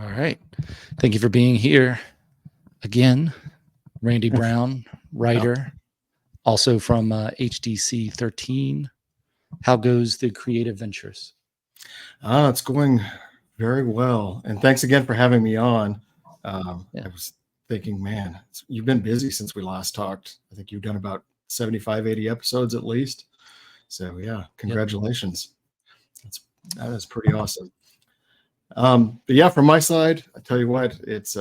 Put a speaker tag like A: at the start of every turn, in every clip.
A: All right. Thank you for being here again. Randy Brown, writer, also from HDC 13. How goes the creative ventures?
B: It's going very well. And thanks again for having me on.
A: Yeah.
B: I was thinking, man, you've been busy since we last talked. I think you've done about 75, 80 episodes at least. So yeah, congratulations. That is pretty awesome. But yeah, from my side, I tell you what, it's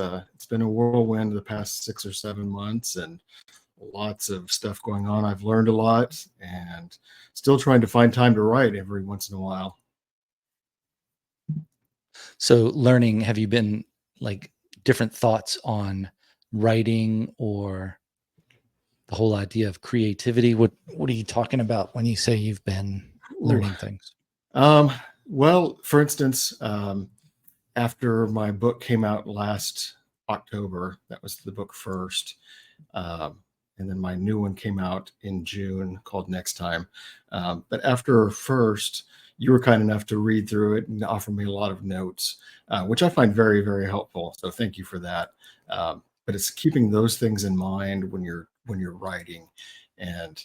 B: been a whirlwind the past 6 or 7 months and lots of stuff going on. I've learned a lot and still trying to find time to write every once in a while.
A: So learning, have you been like different thoughts on writing or the whole idea of creativity? What are you talking about when you say you've been learning things?
B: Well, for instance, after my book came out last October, that was the book first. And then my new one came out in June called Next Time. But after first, you were kind enough to read through it and offer me a lot of notes, which I find very, very helpful. So thank you for that. But it's keeping those things in mind when you're writing. And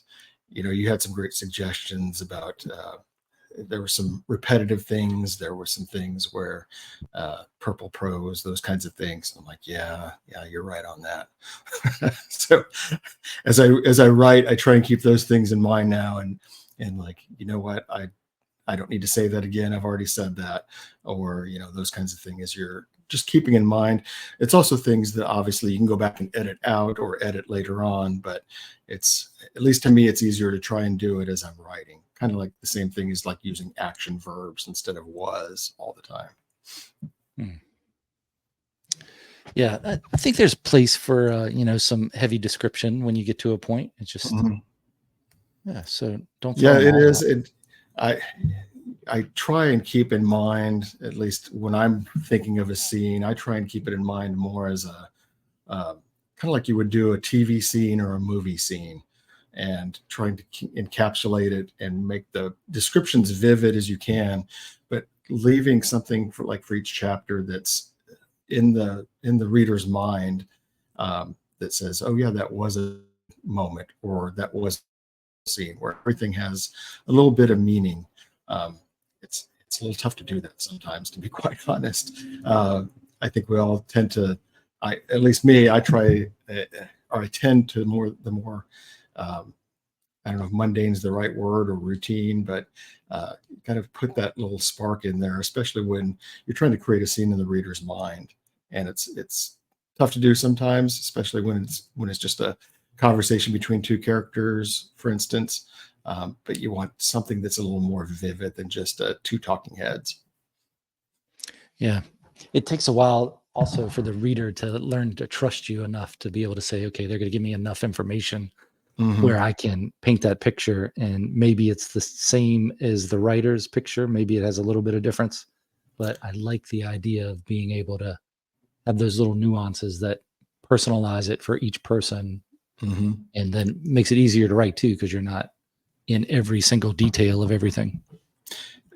B: you had some great suggestions about there were some repetitive things. There were some things where purple prose, those kinds of things. I'm like, yeah, you're right on that. So as I write, I try and keep those things in mind now. And like, you know what, I don't need to say that again. I've already said that, or those kinds of things. You're just keeping in mind. It's also things that obviously you can go back and edit out or edit later on, but it's, at least to me, it's easier to try and do it as I'm writing. Kind of like the same thing as like using action verbs instead of was all the time.
A: Yeah, I think there's place for some heavy description when you get to a point. It's just so don't.
B: Yeah, it is. I try and keep in mind, at least when I'm thinking of a scene, I try and keep it in mind more as a kind of like you would do a TV scene or a movie scene, and trying to encapsulate it and make the descriptions vivid as you can, but leaving something for each chapter that's in the reader's mind that says, oh yeah, that was a moment, or that was a scene, where everything has a little bit of meaning. It's a little tough to do that sometimes, to be quite honest. I think we all tend to, at least me, I try, or I tend to the more I don't know if mundane is the right word, or routine, but kind of put that little spark in there, especially when you're trying to create a scene in the reader's mind. And it's tough to do sometimes, especially when it's just a conversation between two characters, for instance. But you want something that's a little more vivid than just two talking heads.
A: Yeah. It takes a while also for the reader to learn to trust you enough to be able to say, okay, they're going to give me enough information where I can paint that picture, and maybe it's the same as the writer's picture. Maybe it has a little bit of difference, but I like the idea of being able to have those little nuances that personalize it for each person, and then makes it easier to write too, because you're not in every single detail of everything.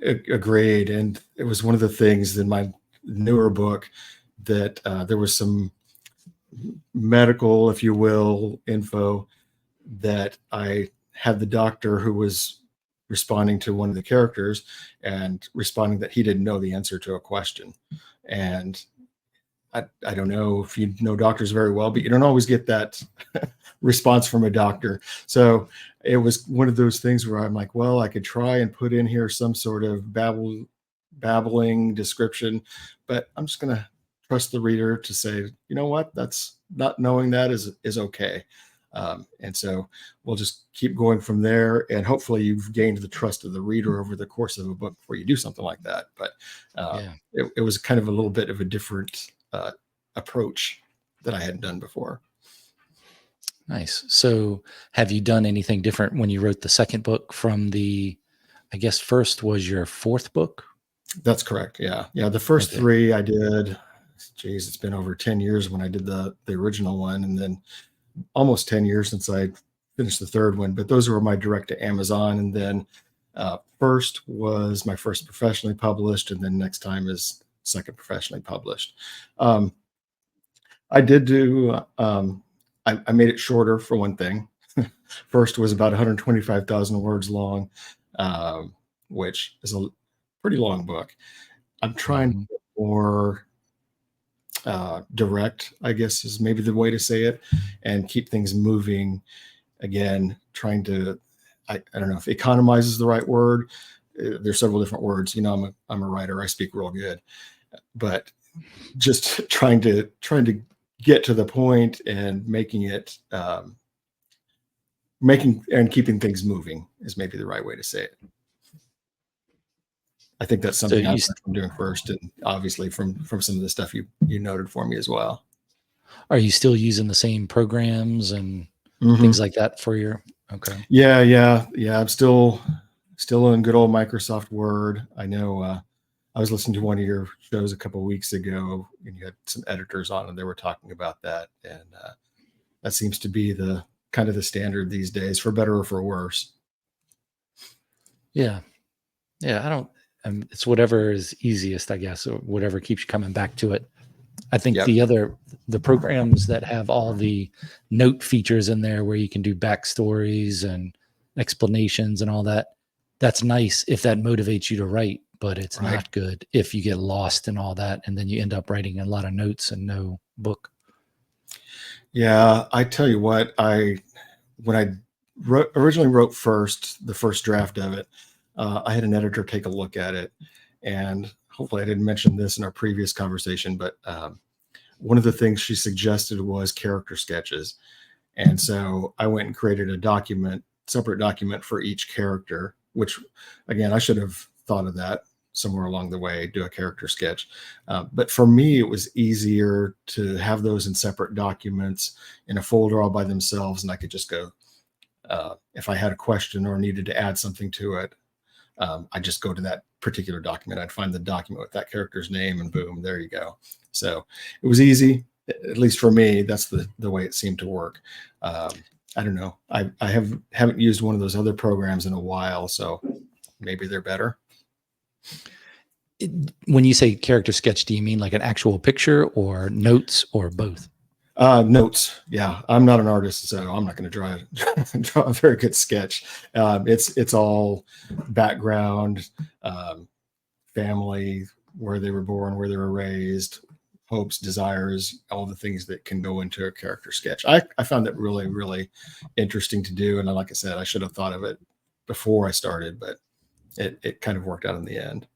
B: Agreed. And it was one of the things in my newer book that there was some medical, if you will, info that I had the doctor who was responding to one of the characters and responding that he didn't know the answer to a question. And I don't know if you know doctors very well, but you don't always get that response from a doctor. So it was one of those things where I'm like, well, I could try and put in here some sort of babbling description, but I'm just going to trust the reader to say, you know what, that's not knowing that is okay. And so we'll just keep going from there. And hopefully you've gained the trust of the reader over the course of a book before you do something like that. But it was kind of a little bit of a different approach that I hadn't done before.
A: Nice. So have you done anything different when you wrote the second book from I guess first was your fourth book?
B: That's correct. Yeah. The first three I did, it's been over 10 years when I did the original one, and then almost 10 years since I finished the third one, but those were my direct to Amazon. And then first was my first professionally published, and then Next Time is second professionally published. Um, I did do, I made it shorter for one thing. First was about 125,000 words long, which is a pretty long book. I'm trying to
A: Mhm.
B: get more direct, I guess is maybe the way to say it, and keep things moving. Again, trying to, I don't know if economize is the right word. There's several different words. You know, I'm a writer. I speak real good, but just trying to get to the point and making it making and keeping things moving is maybe the right way to say it. I think that's
A: So
B: something I've learned from doing first, and obviously from some of the stuff you noted for me as well.
A: are you still using the same programs and things
B: Hmm.
A: like that for your okay.
B: Yeah. I'm still in good old Microsoft Word. I know. I was listening to one of your shows a couple of weeks ago, and you had some editors on, and they were talking about that, and that seems to be the kind of the standard these days, for better or for worse.
A: Yeah. Yeah, I don't it's whatever is easiest, I guess, or whatever keeps you coming back to it. I think
B: Yep.
A: the programs that have all the note features in there where you can do backstories and explanations and all that, that's nice if that motivates you to write, but it's
B: Right.
A: not good if you get lost in all that and then you end up writing a lot of notes and no book.
B: Yeah. I tell you what, when I originally wrote the first draft of it, I had an editor take a look at it, and hopefully I didn't mention this in our previous conversation, but one of the things she suggested was character sketches. And so I went and created a separate document for each character, which again, I should have thought of that somewhere along the way, do a character sketch. But for me, it was easier to have those in separate documents in a folder all by themselves. And I could just go, if I had a question or needed to add something to it, I just go to that particular document. I'd find the document with that character's name, and boom, there you go. So it was easy, at least for me. That's the way it seemed to work. I don't know. I haven't used one of those other programs in a while, so maybe they're better.
A: When you say character sketch, do you mean like an actual picture or notes or both?
B: Notes. Yeah, I'm not an artist, so I'm not going to draw a very good sketch. It's all background, family, where they were born, where they were raised, hopes, desires, all the things that can go into a character sketch. I found that really, really interesting to do. And like I said, I should have thought of it before I started, but it kind of worked out in the end.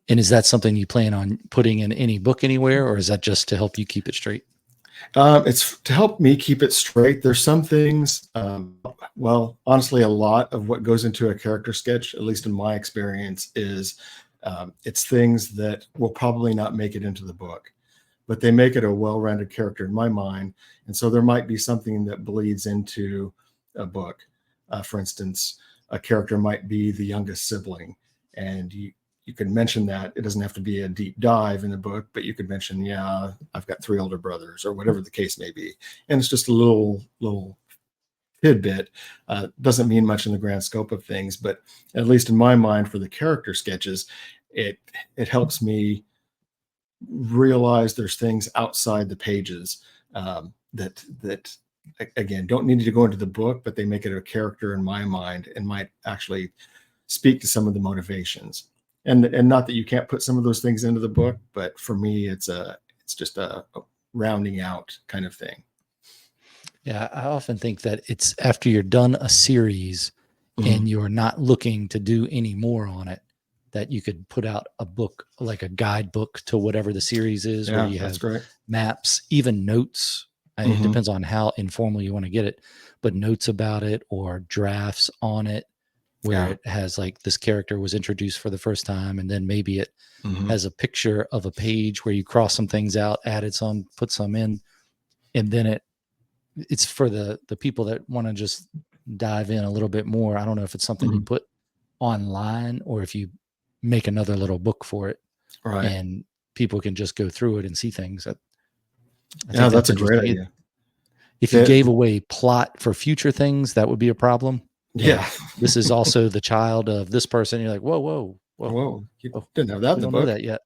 A: And is that something you plan on putting in any book anywhere, or is that just to help you keep it straight?
B: It's to help me keep it straight. There's some things, well, honestly, a lot of what goes into a character sketch, at least in my experience, is it's things that will probably not make it into the book, but they make it a well-rounded character in my mind. And so there might be something that bleeds into a book. For instance, a character might be the youngest sibling, and you could mention that. It doesn't have to be a deep dive in the book, but you could mention, yeah, I've got 3 older brothers, or whatever the case may be. And it's just a little tidbit. Doesn't mean much in the grand scope of things, but at least in my mind, for the character sketches, it helps me realize there's things outside the pages, that again don't need to go into the book, but they make it a character in my mind and might actually speak to some of the motivations. And not that you can't put some of those things into the book, but for me, it's just a rounding out kind of thing.
A: Yeah, I often think that it's after you're done a series
B: Mhm.
A: and you're not looking to do any more on it, that you could put out a book, like a guidebook to whatever the series is, where
B: Yeah,
A: you
B: that's
A: have
B: great.
A: maps, even notes. It
B: Hmm.
A: depends on how informal you want to get it, but notes about it or drafts on it where
B: Yeah.
A: it has like this character was introduced for the first time. And then maybe it
B: Hmm.
A: has a picture of a page where you cross some things out, added some, put some in, and then it's for the people that want to just dive in a little bit more. I don't know if it's something you
B: Hmm.
A: put online or if you make another little book for it
B: Right.
A: and people can just go through it and see things. I
B: Yeah,
A: think
B: that's
A: that's
B: a great
A: interesting.
B: idea.
A: If you
B: That,
A: gave away plot for future things, that would be a problem.
B: yeah.
A: Like, this is also the child of this person. You're like, whoa, whoa, whoa,
B: Whoa, you
A: whoa.
B: didn't have that in
A: We
B: the
A: don't know
B: book.
A: that yet.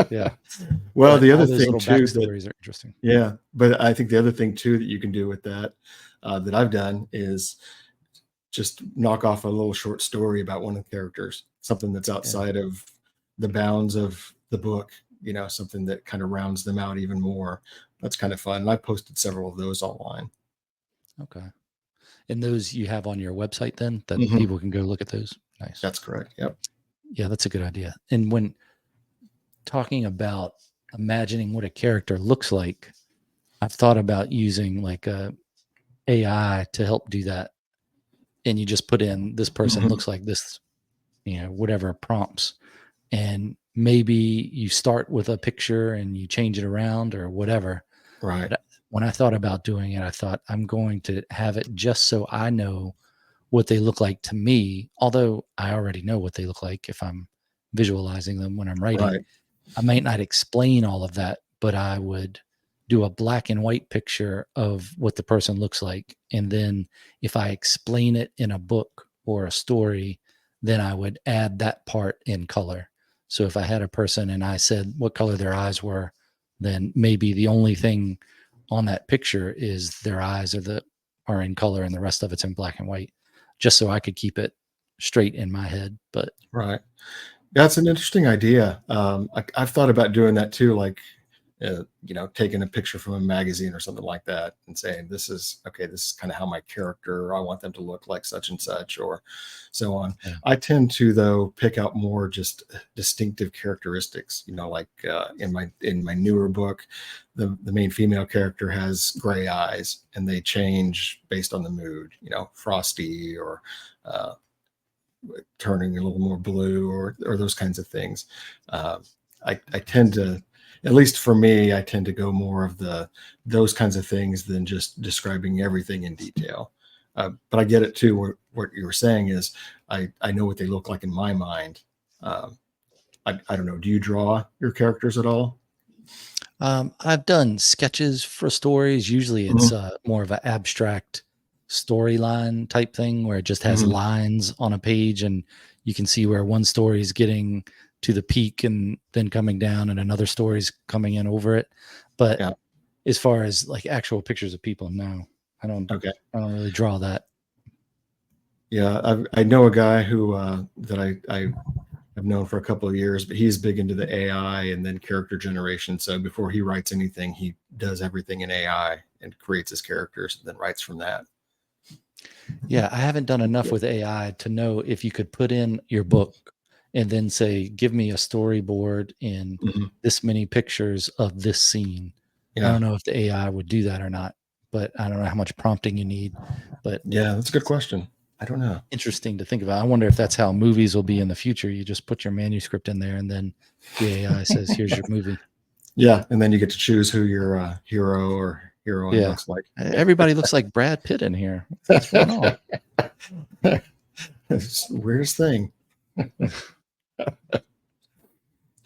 A: Yeah.
B: Well,
A: But
B: the
A: all
B: other
A: those
B: thing
A: little
B: too that
A: backstories are interesting.
B: yeah, but I think the other thing too that you can do with that that I've done is just knock off a little short story about one of the characters, something that's
A: Yeah.
B: outside of the bounds of the book, something that kind of rounds them out even more. That's kind of fun. And I posted several of those online.
A: Okay. And those you have on your website then that
B: Hmm.
A: people can go look at those? Nice.
B: That's correct. Yep.
A: Yeah, that's a good idea. And when talking about imagining what a character looks like, I've thought about using like a AI to help do that. And you just put in this person
B: Hmm.
A: looks like this, whatever prompts. And maybe you start with a picture and you change it around or whatever.
B: Right.
A: But when I thought about doing it, I thought I'm going to have it just so I know what they look like to me, although I already know what they look like if I'm visualizing them when I'm writing.
B: Right.
A: I might not explain all of that, but I would do a black and white picture of what the person looks like. And then if I explain it in a book or a story, then I would add that part in color. So if I had a person and I said what color their eyes were, then maybe the only thing on that picture is their eyes are in color and the rest of it's in black and white, just so I could keep it straight in my head. But
B: Right. That's an interesting idea. I've thought about doing that too, like taking a picture from a magazine or something like that, and saying, "This is okay. This is kind of how my character. I want them to look like such and such, or so on."
A: yeah,
B: I tend to though pick out more just distinctive characteristics. Like in my newer book, the main female character has gray eyes, and they change based on the mood. Frosty or uh, turning a little more blue or those kinds of things. Uh, I tend to, at least for me, I tend to go more of those kinds of things than just describing everything in detail. But I get it too. What you were saying is I know what they look like in my mind. Um, I don't know. Do you draw your characters at all?
A: I've done sketches for stories. Usually it's
B: Hmm.
A: more of an abstract storyline type thing where it just has
B: Hmm.
A: lines on a page and you can see where one story is getting to the peak and then coming down and another story's coming in over it. But
B: Yeah.
A: as far as like actual pictures of people, no, I don't
B: Okay.
A: I don't really draw that.
B: Yeah. I know a guy who that I've known for a couple of years, but he's big into the AI and then character generation. So before he writes anything, he does everything in AI and creates his characters and then writes from that.
A: Yeah, I haven't done enough
B: Yeah.
A: with AI to know if you could put in your book and then say, give me a storyboard in
B: Mhm.
A: this many pictures of this scene. I
B: Yeah.
A: don't know if the AI would do that or not, but I don't know how much prompting you need. But
B: Yeah. That's a good
A: it's
B: question. I don't know.
A: interesting to think about. I wonder if that's how movies will be in the future. You just put your manuscript in there and then the AI says, here's your movie.
B: Yeah. And then you get to choose who your hero or heroine
A: Yeah.
B: looks like.
A: Everybody looks like Brad Pitt in here. What's going on?
B: It's the weirdest thing.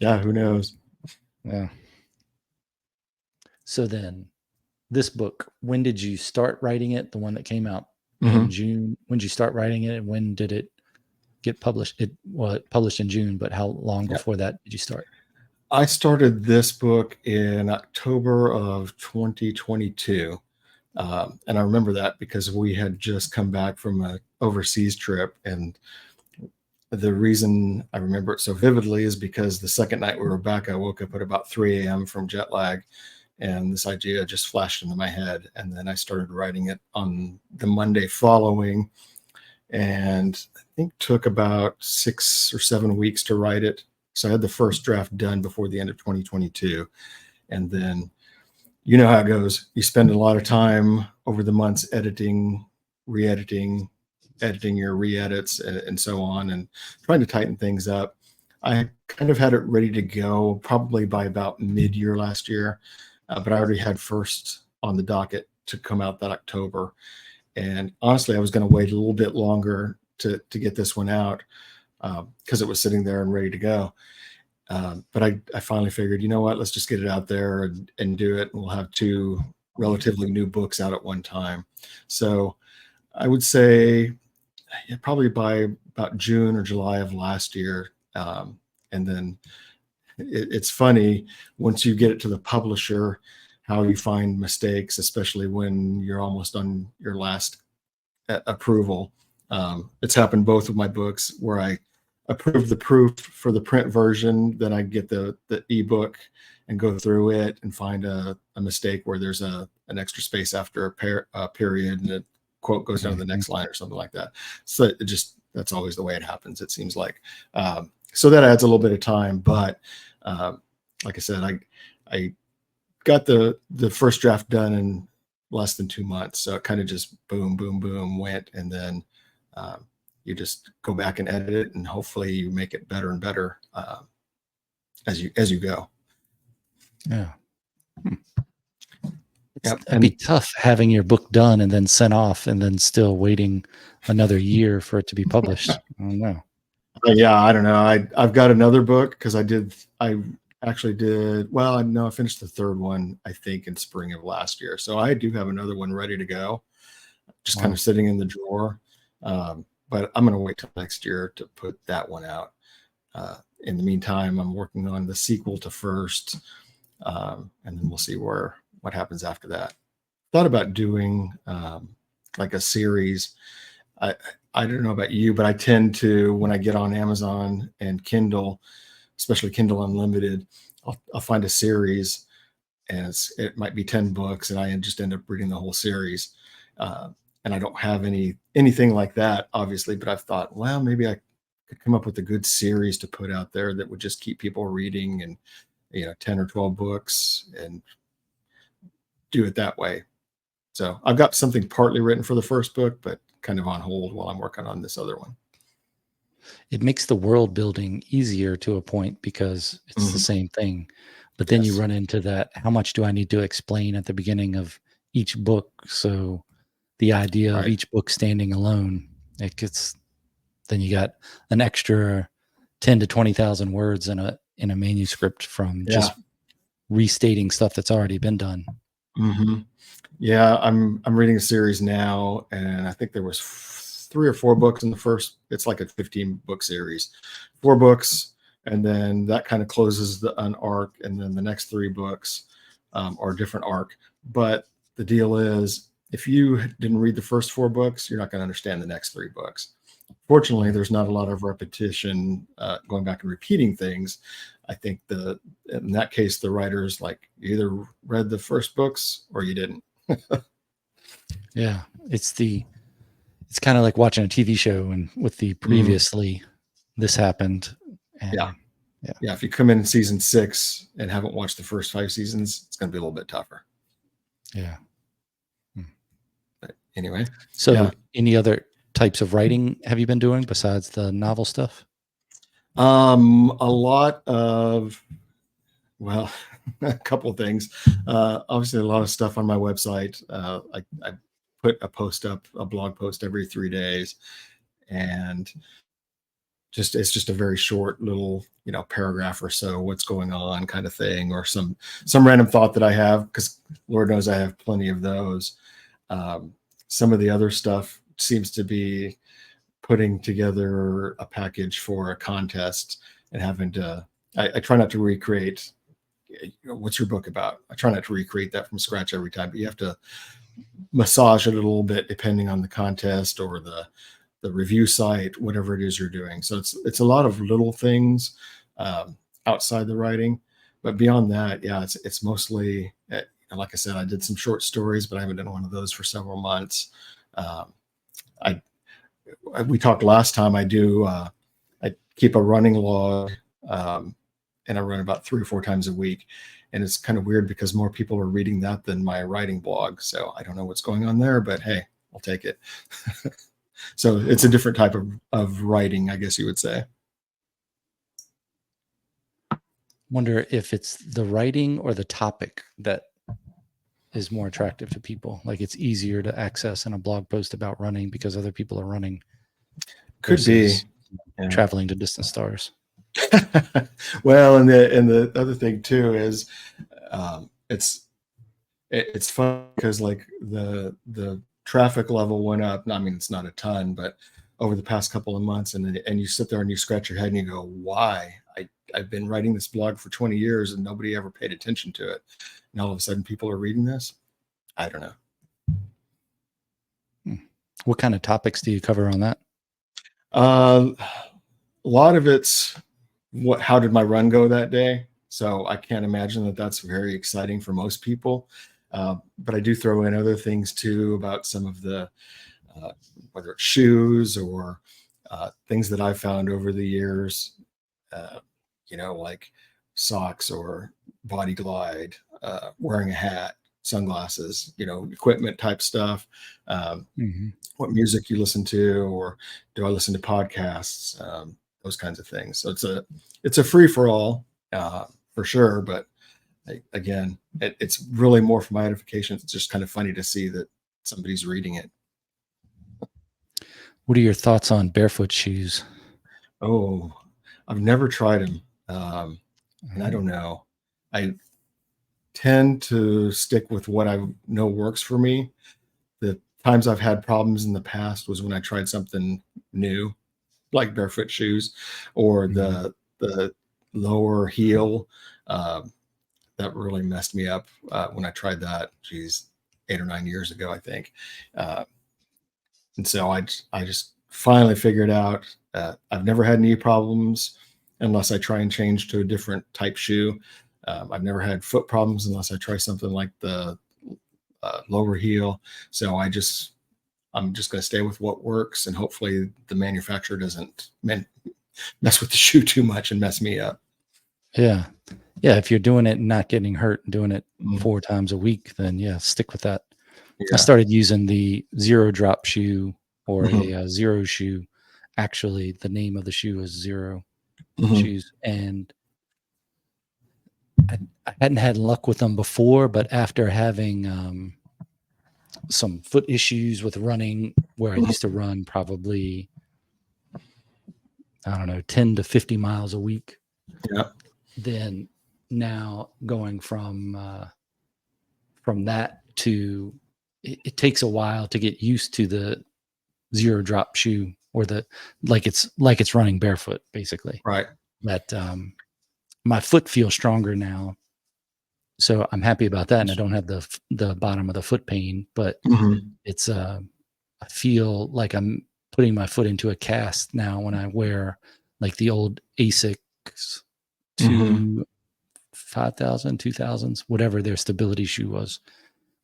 B: Yeah. Who knows?
A: Yeah. So then this book, when did you start writing it? The one that came out in
B: Mhm.
A: June. When did you start writing it, and when did it get published? It published in June, but how long
B: Yeah.
A: before that did you start?
B: I started this book in October of 2022. And I remember that because we had just come back from a overseas trip. And the reason I remember it so vividly is because the second night we were back, I woke up at about 3 a.m. from jet lag. And this idea just flashed into my head. And then I started writing it on the Monday following. And I think took about 6 or 7 weeks to write it. So I had the first draft done before the end of 2022. And then you know how it goes. You spend a lot of time over the months editing, re-editing, editing your re-edits, and so on, and trying to tighten things up. I kind of had it ready to go probably by about mid-year last year, but I already had first on the docket to come out that October. And honestly, I was going to wait a little bit longer to get this one out because it was sitting there and ready to go. But I finally figured, you know what, let's just get it out there and do it. And we'll have two relatively new books out at one time. So I would say probably by about June or July of last year. And then it's funny once you get it to the publisher, how you find mistakes, especially when you're almost on your last approval. It's happened both of my books where I approve the proof for the print version, then I get the ebook and go through it and find a mistake where there's an extra space after a period and a quote goes down to the next line or something like that. So that's always the way it happens, it seems like. So that adds a little bit of time, but like I said, I got the first draft done in less than 2 months. So it kind of just boom, boom, boom went. And then you just go back and edit it, and hopefully you make it better and better as you go.
A: Yeah.
B: Yep.
A: It'd be tough having your book done and then sent off and then still waiting another year for it to be published. I don't know.
B: Yeah, I don't know. I've got another book because I actually did, well, I finished the third one, I think, in spring of last year. So I do have another one ready to go, just kind of sitting in the drawer. But I'm going to wait till next year to put that one out. In the meantime, I'm working on the sequel to first, and then we'll see what happens after that. Thought about doing like a series. I don't know about you, but I tend to, when I get on Amazon and Kindle, especially Kindle Unlimited, I'll find a series, and it might be 10 books, and I just end up reading the whole series. And I don't have anything like that, obviously, but I've thought, well, maybe I could come up with a good series to put out there that would just keep people reading, and 10 or 12 books, and do it that way. So I've got something partly written for the first book, but kind of on hold while I'm working on this other one.
A: It makes the world building easier to a point because it's the same thing. But then you run into that, how much do I need to explain at the beginning of each book? So the idea of each book standing alone, then you got an extra 10 to 20,000 words in a manuscript from just restating stuff that's already been done.
B: Mm-hmm. Yeah, I'm reading a series now, and I think there was 3 or 4 books in the first. It's like a 15-book series, 4 books, and then that kind of closes an arc, and then the next 3 books are a different arc. But the deal is, if you didn't read the first 4 books, you're not going to understand the next 3 books. Fortunately, there's not a lot of repetition, going back and repeating things. I think in that case, the writers, like, you either read the first books or you didn't.
A: Yeah, it's kind of like watching a TV show, and with the previously this happened. And
B: yeah. If you come in season 6 and haven't watched the first 5 seasons, it's going to be a little bit tougher.
A: Yeah.
B: But anyway,
A: so any other types of writing have you been doing besides the novel stuff?
B: A lot of, well, a couple of things. Obviously, a lot of stuff on my website. I put a blog post every 3 days, and it's just a very short little, paragraph or so, what's going on kind of thing, or some random thought that I have, because Lord knows I have plenty of those. Some of the other stuff seems to be putting together a package for a contest and having to, I try not to recreate, what's your book about? I try not to recreate that from scratch every time, but you have to massage it a little bit depending on the contest or the review site, whatever it is you're doing. So it's a lot of little things outside the writing, but beyond that, it's mostly, like I said, I did some short stories, but I haven't done one of those for several months. We talked last time. I keep a running log, and I run about 3 or 4 times a week. And it's kind of weird because more people are reading that than my writing blog. So I don't know what's going on there, but hey, I'll take it. So it's a different type of writing, I guess you would say.
A: Wonder if it's the writing or the topic that is more attractive to people. Like, it's easier to access in a blog post about running because other people are running.
B: Could be
A: traveling to distant stars.
B: Well, and the other thing too is, it's fun because, like, the traffic level went up. I mean, it's not a ton, but over the past couple of months, and you sit there and you scratch your head and you go, why? I've been writing this blog for 20 years and nobody ever paid attention to it. And all of a sudden people are reading this. I don't know.
A: What kind of topics do you cover on that?
B: A lot of it's how did my run go that day? So I can't imagine that that's very exciting for most people. But I do throw in other things too about some of the, whether it's shoes or things that I've found over the years, like socks or body glide, wearing a hat, sunglasses, equipment type stuff. What music you listen to, or do I listen to podcasts? Those kinds of things. So it's a free for all, for sure. But again, it's really more for my edification. It's just kind of funny to see that somebody's reading it.
A: What are your thoughts on barefoot shoes?
B: Oh, I've never tried them. And I don't know. I tend to stick with what I know works for me. The times I've had problems in the past was when I tried something new, like barefoot shoes, or the lower heel. That really messed me up when I tried that. Geez, 8 or 9 years ago, I think. And so I just finally figured out I've never had knee problems unless I try and change to a different type shoe. I've never had foot problems unless I try something like the lower heel. So I'm just going to stay with what works, and hopefully the manufacturer doesn't mess with the shoe too much and mess me up.
A: Yeah. If you're doing it and not getting hurt and doing it 4 times a week, then stick with that.
B: Yeah.
A: I started using the zero drop shoe, or a zero shoe. Actually, the name of the shoe is Zero Shoes, and I hadn't had luck with them before, but after having some foot issues with running, where I used to run probably, I don't know, 10 to 50 miles a week.
B: Yeah.
A: Then now going from that to, it takes a while to get used to the zero drop shoe, or like it's running barefoot, basically.
B: Right.
A: That my foot feels stronger now, so I'm happy about that, and I don't have the bottom of the foot pain. But it's I feel like I'm putting my foot into a cast now when I wear like the old Asics 5,000, 2000s, whatever their stability shoe was.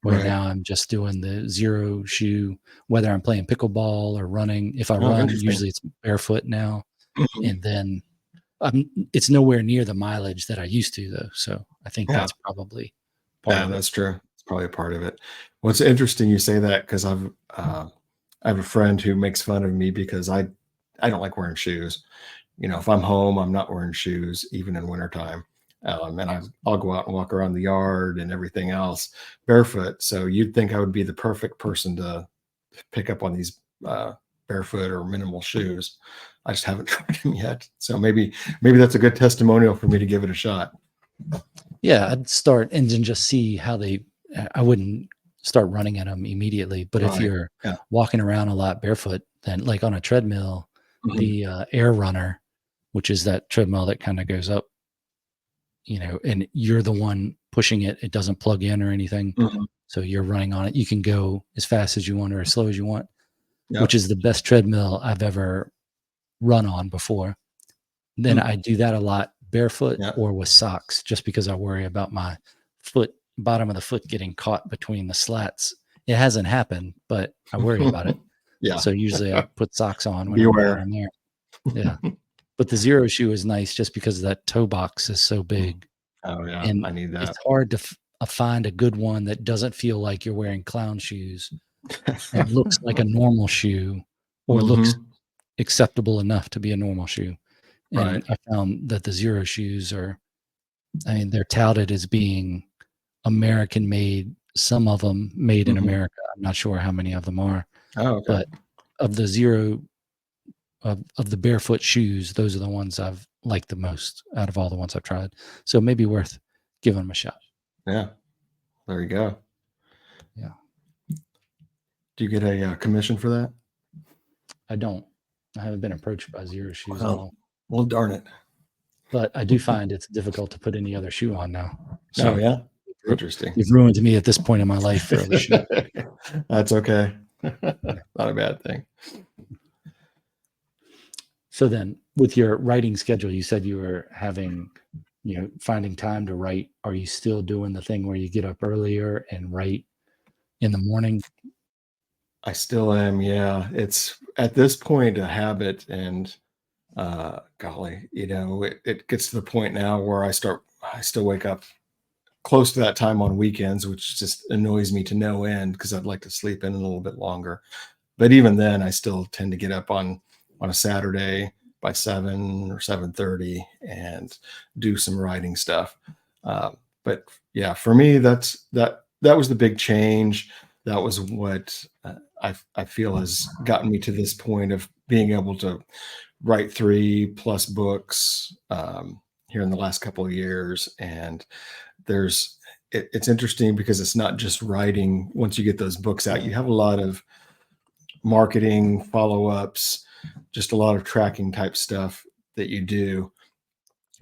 A: Where now I'm just doing the zero shoe, whether I'm playing pickleball or running. If I run, usually it's barefoot now. And then it's nowhere near the mileage that I used to, though. So I think that's probably
B: part of it. That's true. It's probably a part of it. Well, it's interesting you say that, because I have a friend who makes fun of me because I don't like wearing shoes. If I'm home, I'm not wearing shoes, even in wintertime. And I'll go out and walk around the yard and everything else barefoot. So you'd think I would be the perfect person to pick up on these barefoot or minimal shoes. I just haven't tried them yet. So maybe that's a good testimonial for me to give it a shot.
A: Yeah, I'd start and then just see how I wouldn't start running at them immediately. But if you're walking around a lot barefoot, then like on a treadmill, the Air Runner, which is that treadmill that kind of goes up, and you're the one pushing it. It doesn't plug in or anything. So you're running on it. You can go as fast as you want or as slow as you want, which is the best treadmill I've ever run on before. Then I do that a lot barefoot or with socks, just because I worry about my bottom of the foot getting caught between the slats. It hasn't happened, but I worry about it. So usually I put socks on when I'm down there. Yeah. But the zero shoe is nice just because that toe box is so big.
B: Oh yeah,
A: and
B: I need that.
A: It's hard to find a good one that doesn't feel like you're wearing clown shoes and looks like a normal shoe, or looks acceptable enough to be a normal shoe. And I found that the zero shoes they're touted as being American made. Some of them made in America. I'm not sure how many of them are.
B: Oh, okay.
A: But of the zero of the barefoot shoes, those are the ones I've liked the most out of all the ones I've tried. So maybe worth giving them a shot.
B: Yeah. There you go.
A: Yeah.
B: Do you get a commission for that?
A: I don't. I haven't been approached by zero shoes at all.
B: Well, darn it.
A: but I do find it's difficult to put any other shoe on now.
B: Oh,
A: So
B: yeah. Interesting.
A: you've ruined me at this point in my life for the shoe.
B: That's okay.
A: Yeah.
B: Not a bad thing.
A: So then, with your writing schedule, you said you were having, finding time to write. Are you still doing the thing where you get up earlier and write in the morning?
B: I still am. Yeah. It's at this point a habit, and golly, it gets to the point now where I still wake up close to that time on weekends, which just annoys me to no end because I'd like to sleep in a little bit longer. But even then, I still tend to get up on a Saturday by 7 or 7:30 and do some writing stuff. But yeah, for me, that was the big change. That was what I feel has gotten me to this point of being able to write 3+ books here in the last couple of years. And it's interesting because it's not just writing. Once you get those books out, you have a lot of marketing, follow-ups, just a lot of tracking type stuff that you do.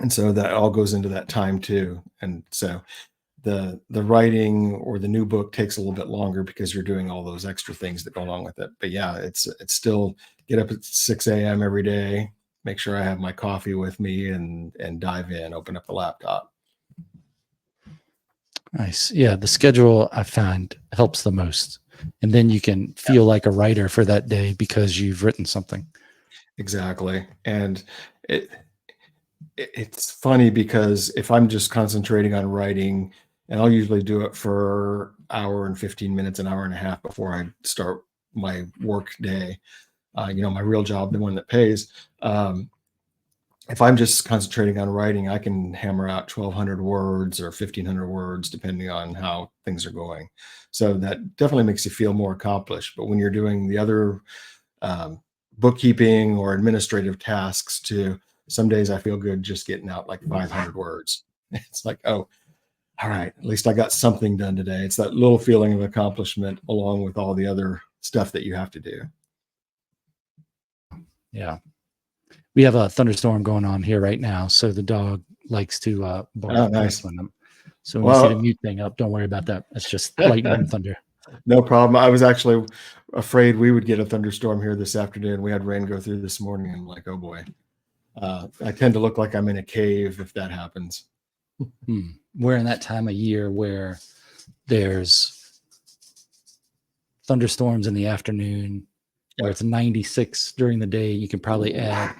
B: And so that all goes into that time too. And so the writing or the new book takes a little bit longer because you're doing all those extra things that go along with it. But yeah, it's still get up at 6 a.m. every day, make sure I have my coffee with me and dive in, open up the laptop.
A: Nice. Yeah, the schedule I find helps the most. And then you can feel like a writer for that day because you've written something.
B: Exactly. And it it's funny because if I'm just concentrating on writing, and I'll usually do it for hour and 15 minutes, an hour and a half before I start my work day, my real job, the one that pays. If I'm just concentrating on writing, I can hammer out 1,200 words or 1,500 words, depending on how things are going. So that definitely makes you feel more accomplished. But when you're doing the other um, bookkeeping or administrative tasks too, some days I feel good just getting out like 500 words. It's like, oh, all right, at least I got something done today. It's that little feeling of accomplishment along with all the other stuff that you have to do.
A: Yeah. We have a thunderstorm going on here right now. So the dog likes to bark.
B: Oh, nice.
A: So when you see the
B: Well,
A: mute thing up, don't worry about that. It's just lightning and thunder.
B: no problem. I was actually afraid we would get a thunderstorm here this afternoon. We had rain go through this morning. I'm like, oh boy. I tend to look like I'm in a cave if that happens.
A: We're in that time of year where there's thunderstorms in the afternoon, where it's 96 during the day. You can probably add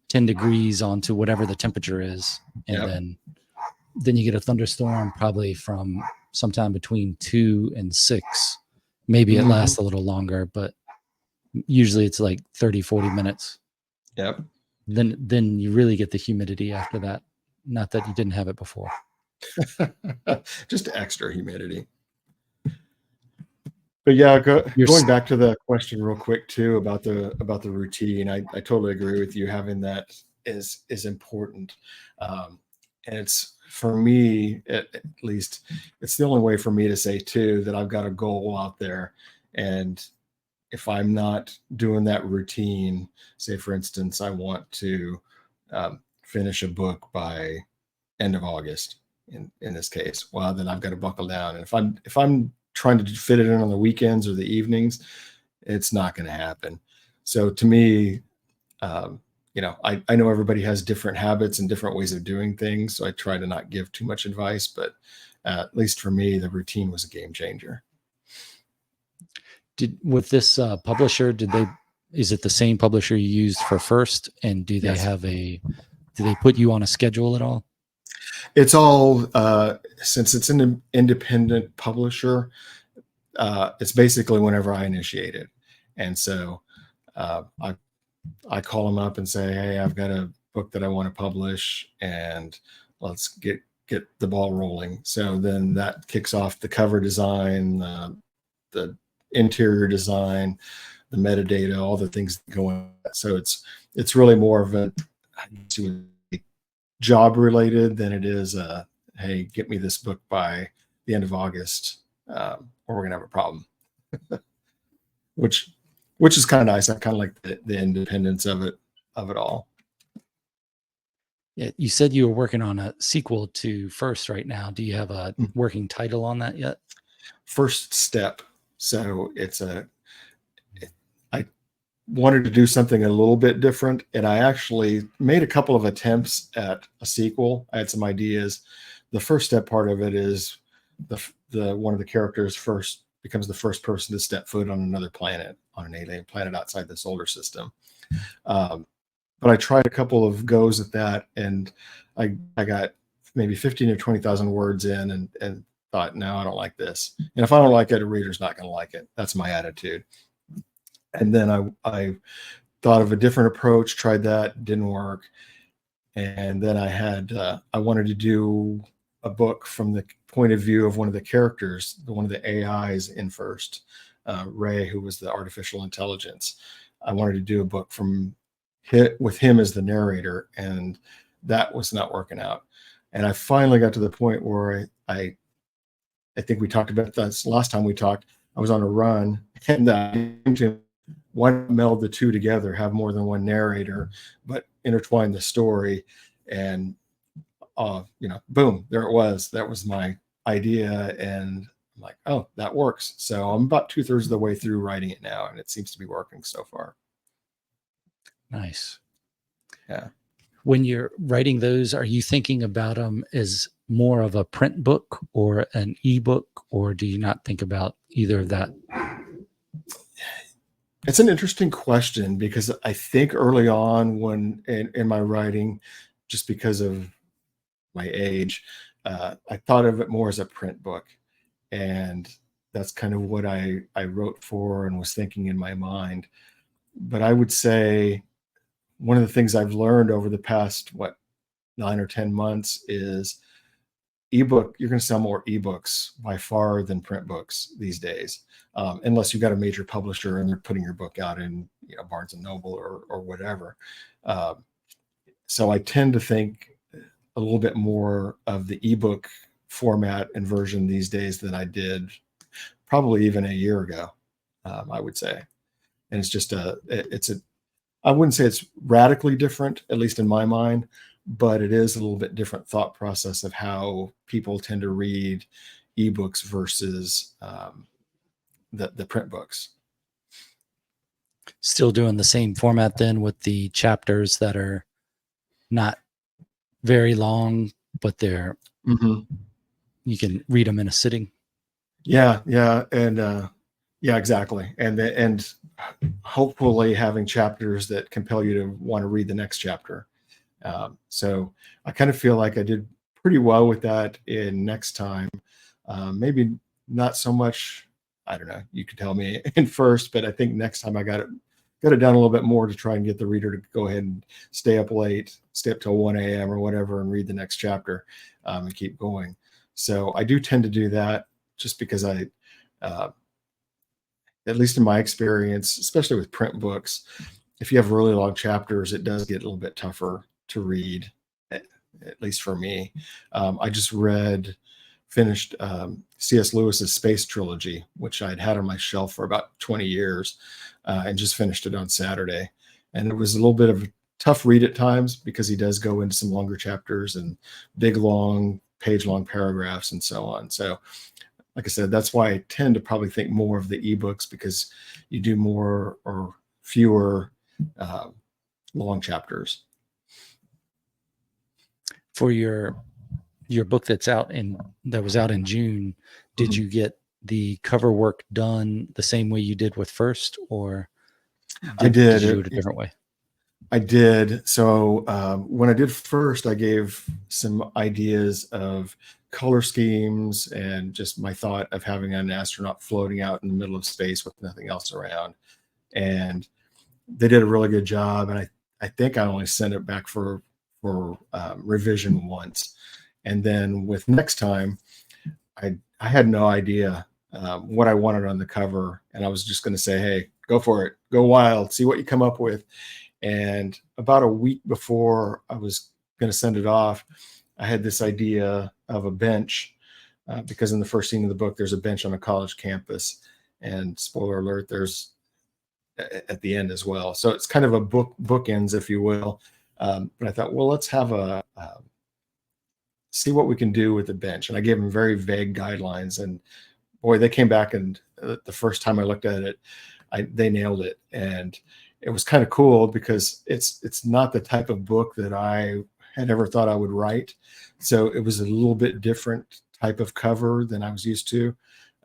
A: 10 degrees onto whatever the temperature is. And
B: Yep.
A: then you get a thunderstorm probably from sometime between 2 and 6. Maybe it lasts a little longer, but usually it's like 30, 40 minutes.
B: Yep.
A: Then you really get the humidity after that. Not that you didn't have it before.
B: Just extra humidity. But yeah, going back to the question real quick too about the routine, I totally agree with you. Having that is important, and it's for me at least. It's the only way for me to say too that I've got a goal out there, and if I'm not doing that routine, say for instance, I want to finish a book by end of August in this case, well, then I've got to buckle down. And if I'm trying to fit it in on the weekends or the evenings, it's not going to happen. So to me, I know everybody has different habits and different ways of doing things. So I try to not give too much advice, but at least for me, the routine was a game changer.
A: With this publisher, is it the same publisher you used for first? And do they
B: Yes.
A: do they put you on a schedule at all?
B: It's all since it's an independent publisher, it's basically whenever I initiate it. And so I call them up and say, hey, I've got a book that I want to publish, and let's get the ball rolling. So then that kicks off the cover design, the interior design, the metadata, all the things that go in. So it's really more of a job related than it is hey, get me this book by the end of August, or we're gonna have a problem. which is kind of nice. I kind of like the independence of it all.
A: You said you were working on a sequel to First right now. Do you have a
B: Mm.
A: working title on that yet?
B: First Step. So I wanted to do something a little bit different, and I actually made a couple of attempts at a sequel. I had some ideas. The first step part of it is the one of the characters first becomes the first person to step foot on another planet, on an alien planet outside the solar system. But I tried a couple of goes at that, and I got maybe 15 or 20,000 words in, and thought, no, I don't like this. And if I don't like it, a reader's not going to like it. That's my attitude. And then I thought of a different approach, tried that, didn't work. And then I wanted to do a book from the point of view of one of the characters, one of the AIs in First, Ray, who was the artificial intelligence. I wanted to do a book with him as the narrator, and that was not working out. And I finally got to the point where I think we talked about this last time we talked. I was on a run, and why not meld the two together, have more than one narrator, but intertwine the story, and boom, there it was. That was my idea, and I'm like, oh, that works. So I'm about 2/3 of the way through writing it now, and it seems to be working so far.
A: Nice.
B: Yeah.
A: When you're writing those, are you thinking about them as more of a print book or an ebook, or do you not think about either of that?
B: It's an interesting question, because I think early on when in my writing, just because of my age, I thought of it more as a print book. And that's kind of what I wrote for and was thinking in my mind. But I would say one of the things I've learned over the past, 9 or 10 months is you're going to sell more ebooks by far than print books these days, unless you've got a major publisher and they're putting your book out in Barnes and Noble or whatever. So I tend to think a little bit more of the ebook format and version these days than I did probably even a year ago, I would say. And it's just I wouldn't say it's radically different, at least in my mind, but it is a little bit different thought process of how people tend to read ebooks versus the print books.
A: Still doing the same format then, with the chapters that are not very long, but you can read them in a sitting.
B: Yeah. And yeah, exactly. And hopefully having chapters that compel you to want to read the next chapter. So I kind of feel like I did pretty well with that in Next Time. Maybe not so much, I don't know, you could tell me, in First, but I think Next Time I got it done a little bit more to try and get the reader to go ahead and stay up late, stay up till 1 a.m. or whatever and read the next chapter, and keep going. So I do tend to do that, just because at least in my experience, especially with print books, if you have really long chapters, it does get a little bit tougher to read, at least for me. I just finished C.S. Lewis's Space Trilogy, which I'd had on my shelf for about 20 years, and just finished it on Saturday. And it was a little bit of a tough read at times, because he does go into some longer chapters and big, long, page-long paragraphs and so on. So like I said, that's why I tend to probably think more of the ebooks, because you do more or fewer long chapters.
A: For your book that was out in June, did you get the cover work done the same way you did with First, or
B: I did.
A: Did you do it a different way?
B: I did. So when I did First, I gave some ideas of color schemes and just my thought of having an astronaut floating out in the middle of space with nothing else around. And they did a really good job. And I think I only sent it back for revision once. And then with Next Time, I had no idea what I wanted on the cover. And I was just going to say, hey, go for it. Go wild. See what you come up with. And about a week before I was going to send it off, I had this idea of a bench, because in the first scene of the book, there's a bench on a college campus, and spoiler alert, there's at the end as well. So it's kind of a bookends, if you will. But I thought, well, let's have see what we can do with the bench. And I gave them very vague guidelines, and boy, they came back, and the first time I looked at it, they nailed it. And it was kind of cool because it's not the type of book that I had ever thought I would write. So it was a little bit different type of cover than I was used to.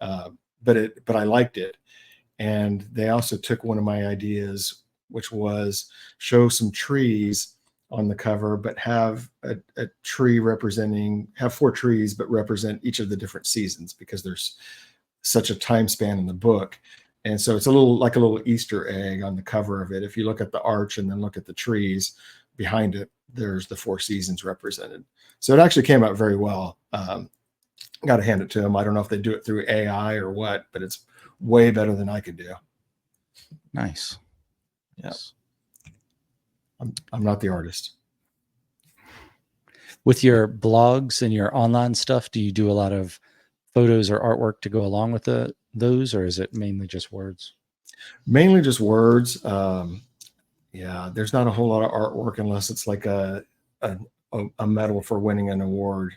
B: But I liked it. And they also took one of my ideas, which was show some trees on the cover, but have a tree have 4 trees, but represent each of the different seasons, because there's such a time span in the book. And so it's a little Easter egg on the cover of it. If you look at the arch and then look at the trees behind it, there's the 4 seasons represented. So it actually came out very well. Got to hand it to them. I don't know if they do it through AI or what, but it's way better than I could do.
A: Nice.
B: Yes. I'm not the artist.
A: With your blogs and your online stuff, do you do a lot of photos or artwork to go along with those, or is it mainly just words?
B: Mainly just words. Yeah, there's not a whole lot of artwork unless it's like a medal for winning an award.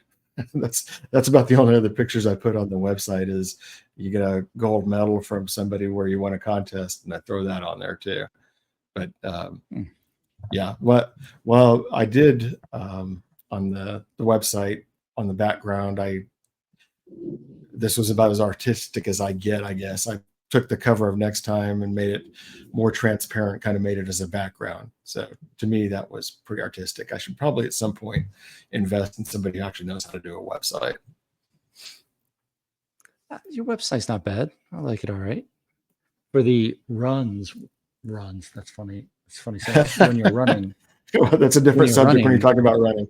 B: That's about the only other pictures I put on the website. Is you get a gold medal from somebody where you won a contest, and I throw that on there too. But yeah, well, I did on the website, on the background, this was about as artistic as I get, I guess. I took the cover of Next Time and made it more transparent, kind of made it as a background. So to me, that was pretty artistic. I should probably at some point invest in somebody who actually knows how to do a website.
A: Your website's not bad. I like it all right. For the runs, that's funny. It's funny saying when you're running.
B: Well, that's a different subject when you're talking about running.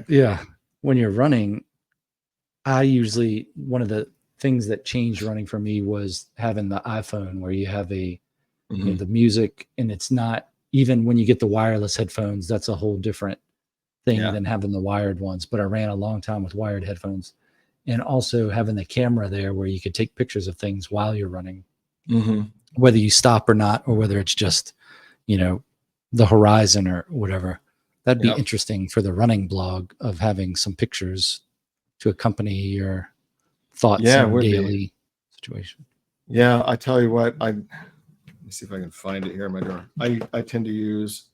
A: Yeah. When you're running, one of the things that changed running for me was having the iPhone, where you have the music, and it's not, even when you get the wireless headphones, that's a whole different thing than having the wired ones. But I ran a long time with wired headphones, and also having the camera there where you could take pictures of things while you're running, whether you stop or not, or whether it's just, the horizon or whatever. That'd be interesting for the running blog, of having some pictures to accompany your thoughts in daily situation.
B: Yeah, I tell you what, let me see if I can find it here in my drawer. I tend to use,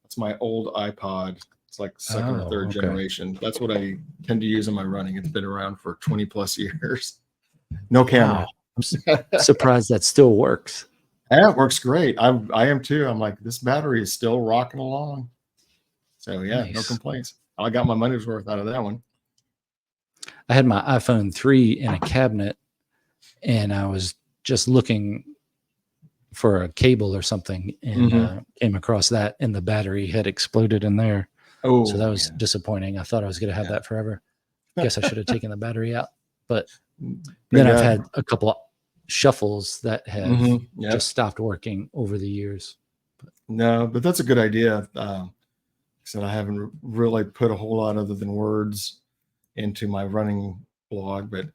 B: it's my old iPod. It's like second or third generation. That's what I tend to use in my running. It's been around for 20 plus years. No camera.
A: Wow. I'm surprised that still works.
B: Yeah, it works great. I am too. I'm like, this battery is still rocking along. So yeah, nice. No complaints. I got my money's worth out of that one.
A: I had my iPhone 3 in a cabinet, and I was just looking for a cable or something, and came across that, and the battery had exploded in there. Oh, so that was disappointing. I thought I was going to have that forever. Guess I should have taken the battery out. But then I've had a couple shuffles that have just stopped working over the years.
B: But that's a good idea. So I haven't really put a whole lot other than words into my running blog, but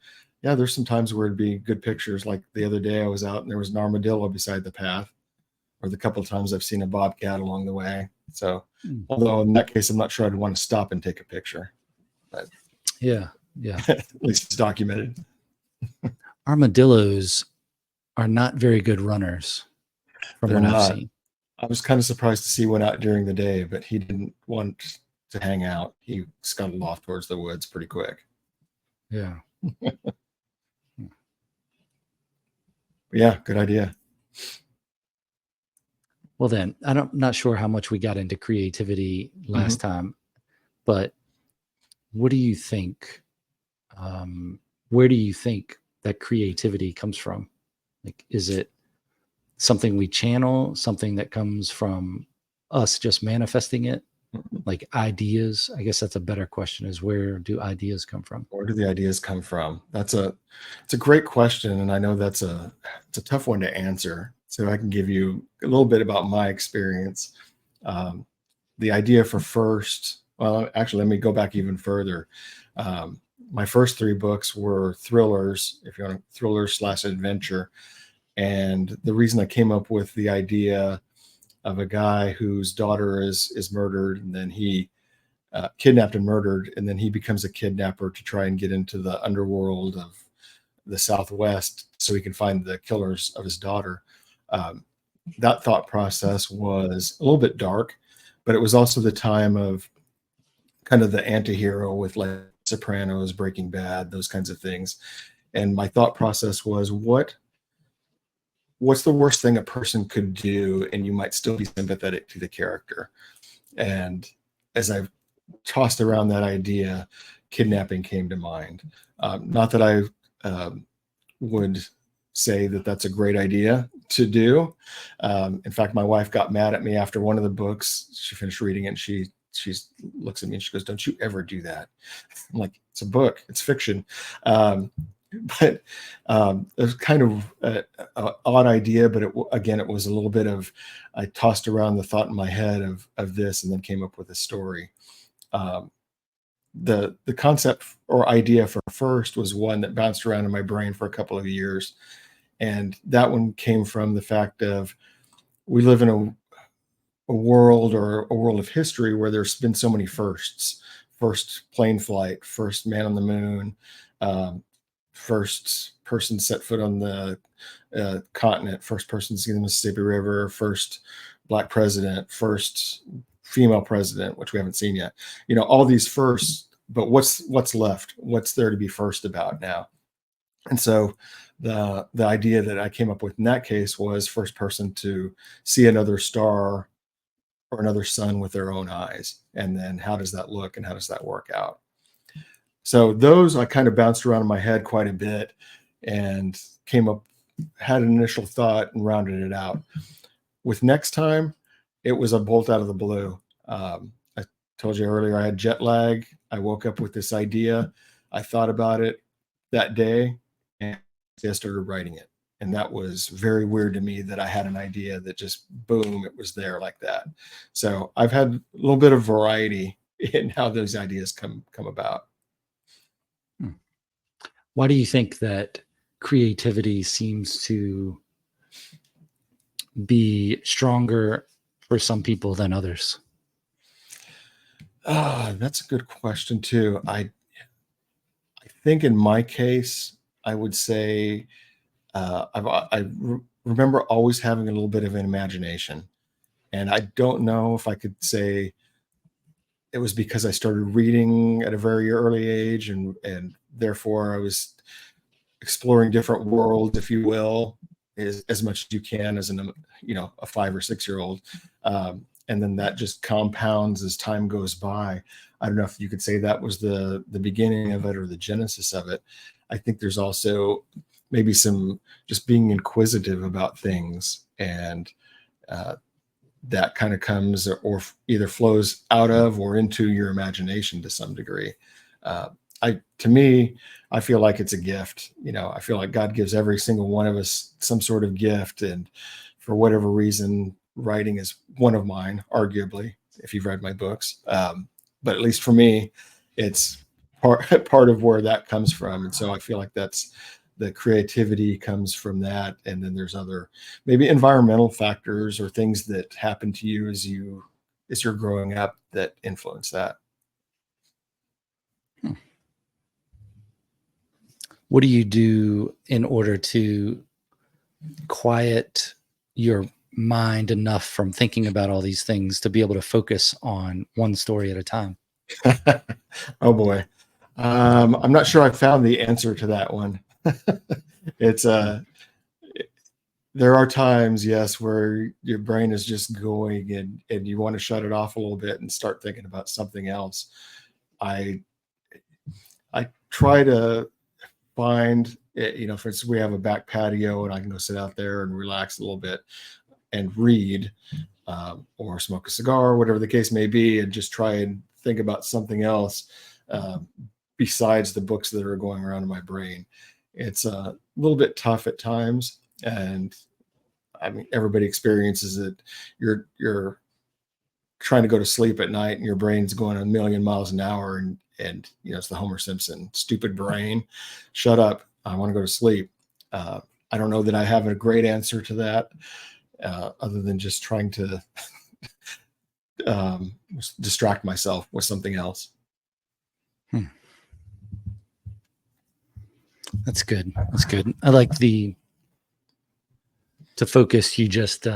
B: yeah, there's some times where it'd be good pictures. Like the other day I was out and there was an armadillo beside the path, or the couple of times I've seen a bobcat along the way. So although in that case, I'm not sure I'd want to stop and take a picture, but
A: yeah.
B: At least it's documented.
A: Armadillos are not very good runners from what I've seen.
B: I was kind of surprised to see one out during the day, but he didn't want to hang out. He scuttled off towards the woods pretty quick.
A: Yeah.
B: Yeah, good idea.
A: Well, then, I'm not sure how much we got into creativity last time, but what do you think? Where do you think that creativity comes from? Like, is it something we channel, something that comes from us just manifesting it, like ideas? I guess that's a better question, is where do ideas come from?
B: Where do the ideas come from? It's a great question. And I know it's a tough one to answer. So I can give you a little bit about my experience. The idea for actually, let me go back even further. My first 3 books were thrillers, if you want, thriller / adventure. And the reason I came up with the idea of a guy whose daughter is murdered, and then he kidnapped and murdered, and then he becomes a kidnapper to try and get into the underworld of the Southwest so he can find the killers of his daughter. That thought process was a little bit dark, but it was also the time of kind of the anti-hero with like Sopranos, Breaking Bad, those kinds of things. And my thought process was, what's the worst thing a person could do and you might still be sympathetic to the character? And as I've tossed around that idea, kidnapping came to mind. Not that I would say that that's a great idea to do. In fact, my wife got mad at me after one of the books. She finished reading it, and she looks at me and she goes, "Don't you ever do that." I'm like, "It's a book, it's fiction." But it was kind of an odd idea, but again, it was a little bit of, I tossed around the thought in my head of this and then came up with a story. The concept or idea for first was one that bounced around in my brain for a couple of years. And that one came from the fact of, we live in a world, or a world of history, where there's been so many firsts. First plane flight, first man on the moon, first person set foot on the continent, first person to see the Mississippi River, first black president, first female president, which we haven't seen yet. All these firsts, but what's left? What's there to be first about now? And so the idea that I came up with in that case was first person to see another star or another sun with their own eyes. And then how does that look and how does that work out? So those I kind of bounced around in my head quite a bit and had an initial thought and rounded it out. With Next Time, it was a bolt out of the blue. I told you earlier I had jet lag. I woke up with this idea. I thought about it that day and I started writing it. And that was very weird to me, that I had an idea that just, boom, it was there like that. So I've had a little bit of variety in how those ideas come about.
A: Why do you think that creativity seems to be stronger for some people than others?
B: That's a good question too. I think in my case, I would say remember always having a little bit of an imagination, and I don't know if I could say it was because I started reading at a very early age, and therefore I was exploring different worlds, if you will, as much as you can as a 5 or 6 year old. And then that just compounds as time goes by. I don't know if you could say that was the beginning of it or the genesis of it. I think there's also maybe some just being inquisitive about things, and that kind of comes or either flows out of or into your imagination to some degree. To me, I feel like it's a gift. I feel like God gives every single one of us some sort of gift, and for whatever reason, writing is one of mine, arguably, if you've read my books. But at least for me, it's part of where that comes from. And so I feel like that's the creativity comes from that. And then there's other maybe environmental factors or things that happen to you as you're growing up that influence that.
A: What do you do in order to quiet your mind enough from thinking about all these things to be able to focus on one story at a time?
B: Oh boy. I'm not sure I found the answer to that one. It's there are times, yes, where your brain is just going and you want to shut it off a little bit and start thinking about something else. I try to find, for instance, we have a back patio and I can go sit out there and relax a little bit and read, or smoke a cigar, whatever the case may be, and just try and think about something else besides the books that are going around in my brain. It's a little bit tough at times, and I mean, everybody experiences it. You're trying to go to sleep at night and your brain's going a million miles an hour, and it's the Homer Simpson, stupid brain, shut up, I want to go to sleep. I don't know that I have a great answer to that. other than just trying to distract myself with something else.
A: That's good. That's good. I like to focus. You just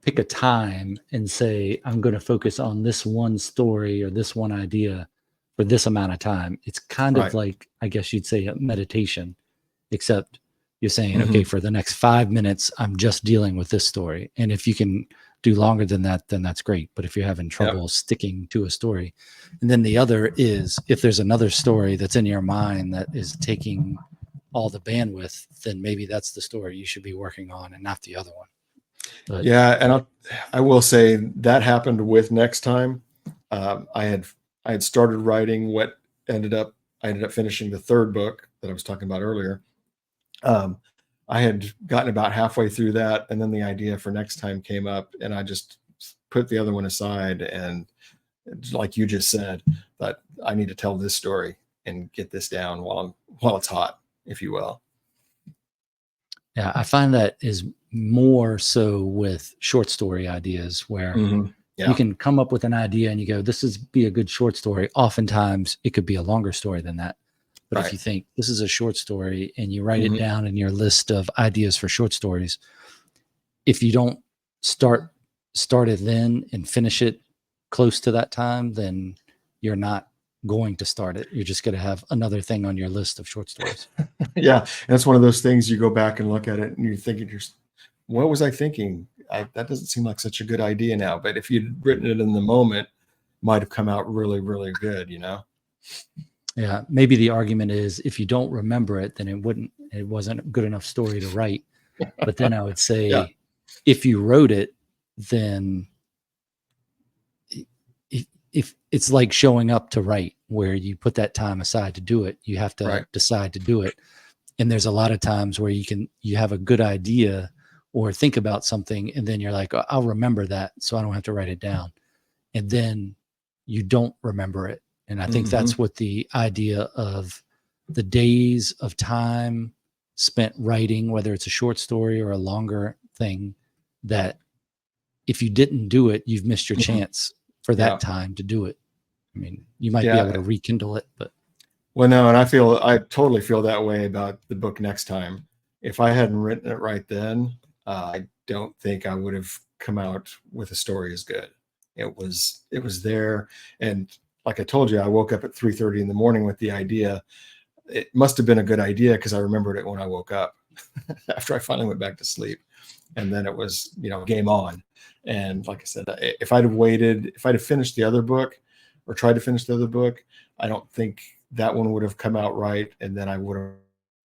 A: pick a time and say, I'm going to focus on this one story or this one idea for this amount of time. It's kind of
B: Right.
A: like, I guess you'd say, a meditation, except you're saying,
B: Mhm.
A: okay, for the next 5 minutes, I'm just dealing with this story. And if you can do longer than that, then that's great. But if you're having trouble sticking to a story, and then the other is if there's another story that's in your mind that is taking all the bandwidth, then maybe that's the story you should be working on and not the other one. But
B: Yeah, and I will say that happened with Next Time. I had started writing what I ended up finishing the third book that I was talking about earlier. I had gotten about halfway through that, and then the idea for Next Time came up, and I just put the other one aside. And like you just said, that I need to tell this story and get this down while it's hot, if you will.
A: yeah, I find that is more so with short story ideas where
B: Yeah.
A: you can come up with an idea and you go, this is be a good short story. Oftentimes it could be a longer story than that. But if
B: Right.
A: you think this is a short story and you write it
B: Mhm.
A: down in your list of ideas for short stories, if you don't start it then and finish it close to that time, then you're not going to start it. You're just going to have another thing on your list of short stories.
B: Yeah, and it's one of those things you go back and look at it and you're thinking, what was I thinking? That doesn't seem like such a good idea now. But if you'd written it in the moment, might have come out really, really good, you know?
A: Yeah, maybe the argument is if you don't remember it, then it wasn't a good enough story to write. But then I would
B: Yeah.
A: say if you wrote it, then if it's like showing up to write where you put that time aside to do it, you have to
B: Right.
A: decide to do it. And there's a lot of times where you have a good idea or think about something and then you're like, I'll remember that so I don't have to write it down. And then you don't remember it. And I think
B: Mhm.
A: that's what the idea of the days of time spent writing, whether it's a short story or a longer thing, that if you didn't do it, you've missed your
B: Mhm.
A: chance for that
B: Yeah.
A: time to do it. I mean, you might be able
B: Yeah.
A: to rekindle it, but
B: Well, no, and I totally feel that way about the book Next Time. If I hadn't written it right then, I don't think I would have come out with a story as good. It was there, and like I told you, I woke up at 3:30 in the morning with the idea. It must have been a good idea because I remembered it when I woke up after I finally went back to sleep, and then it was game on. And like I said, if I'd have waited, if I'd have finished the other book or tried to finish the other book, I don't think that one would have come out right, and then I would have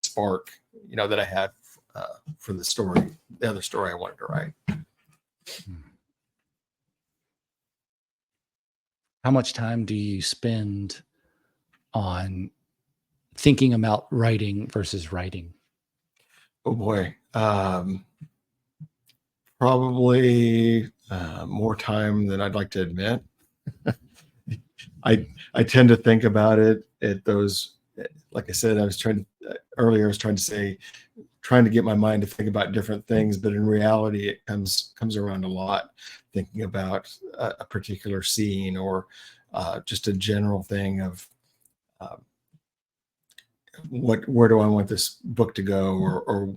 B: spark, that I had for the other story I wanted to write.
A: how much time do you spend on thinking about writing versus writing?
B: Oh boy, probably more time than I'd like to admit. I tend to think about it at those, like I said, I was trying to earlier. I was trying to say, trying to get my mind to think about different things, but in reality, it comes around a lot. Thinking about a particular scene or just a general thing of uh, where do I want this book to go, or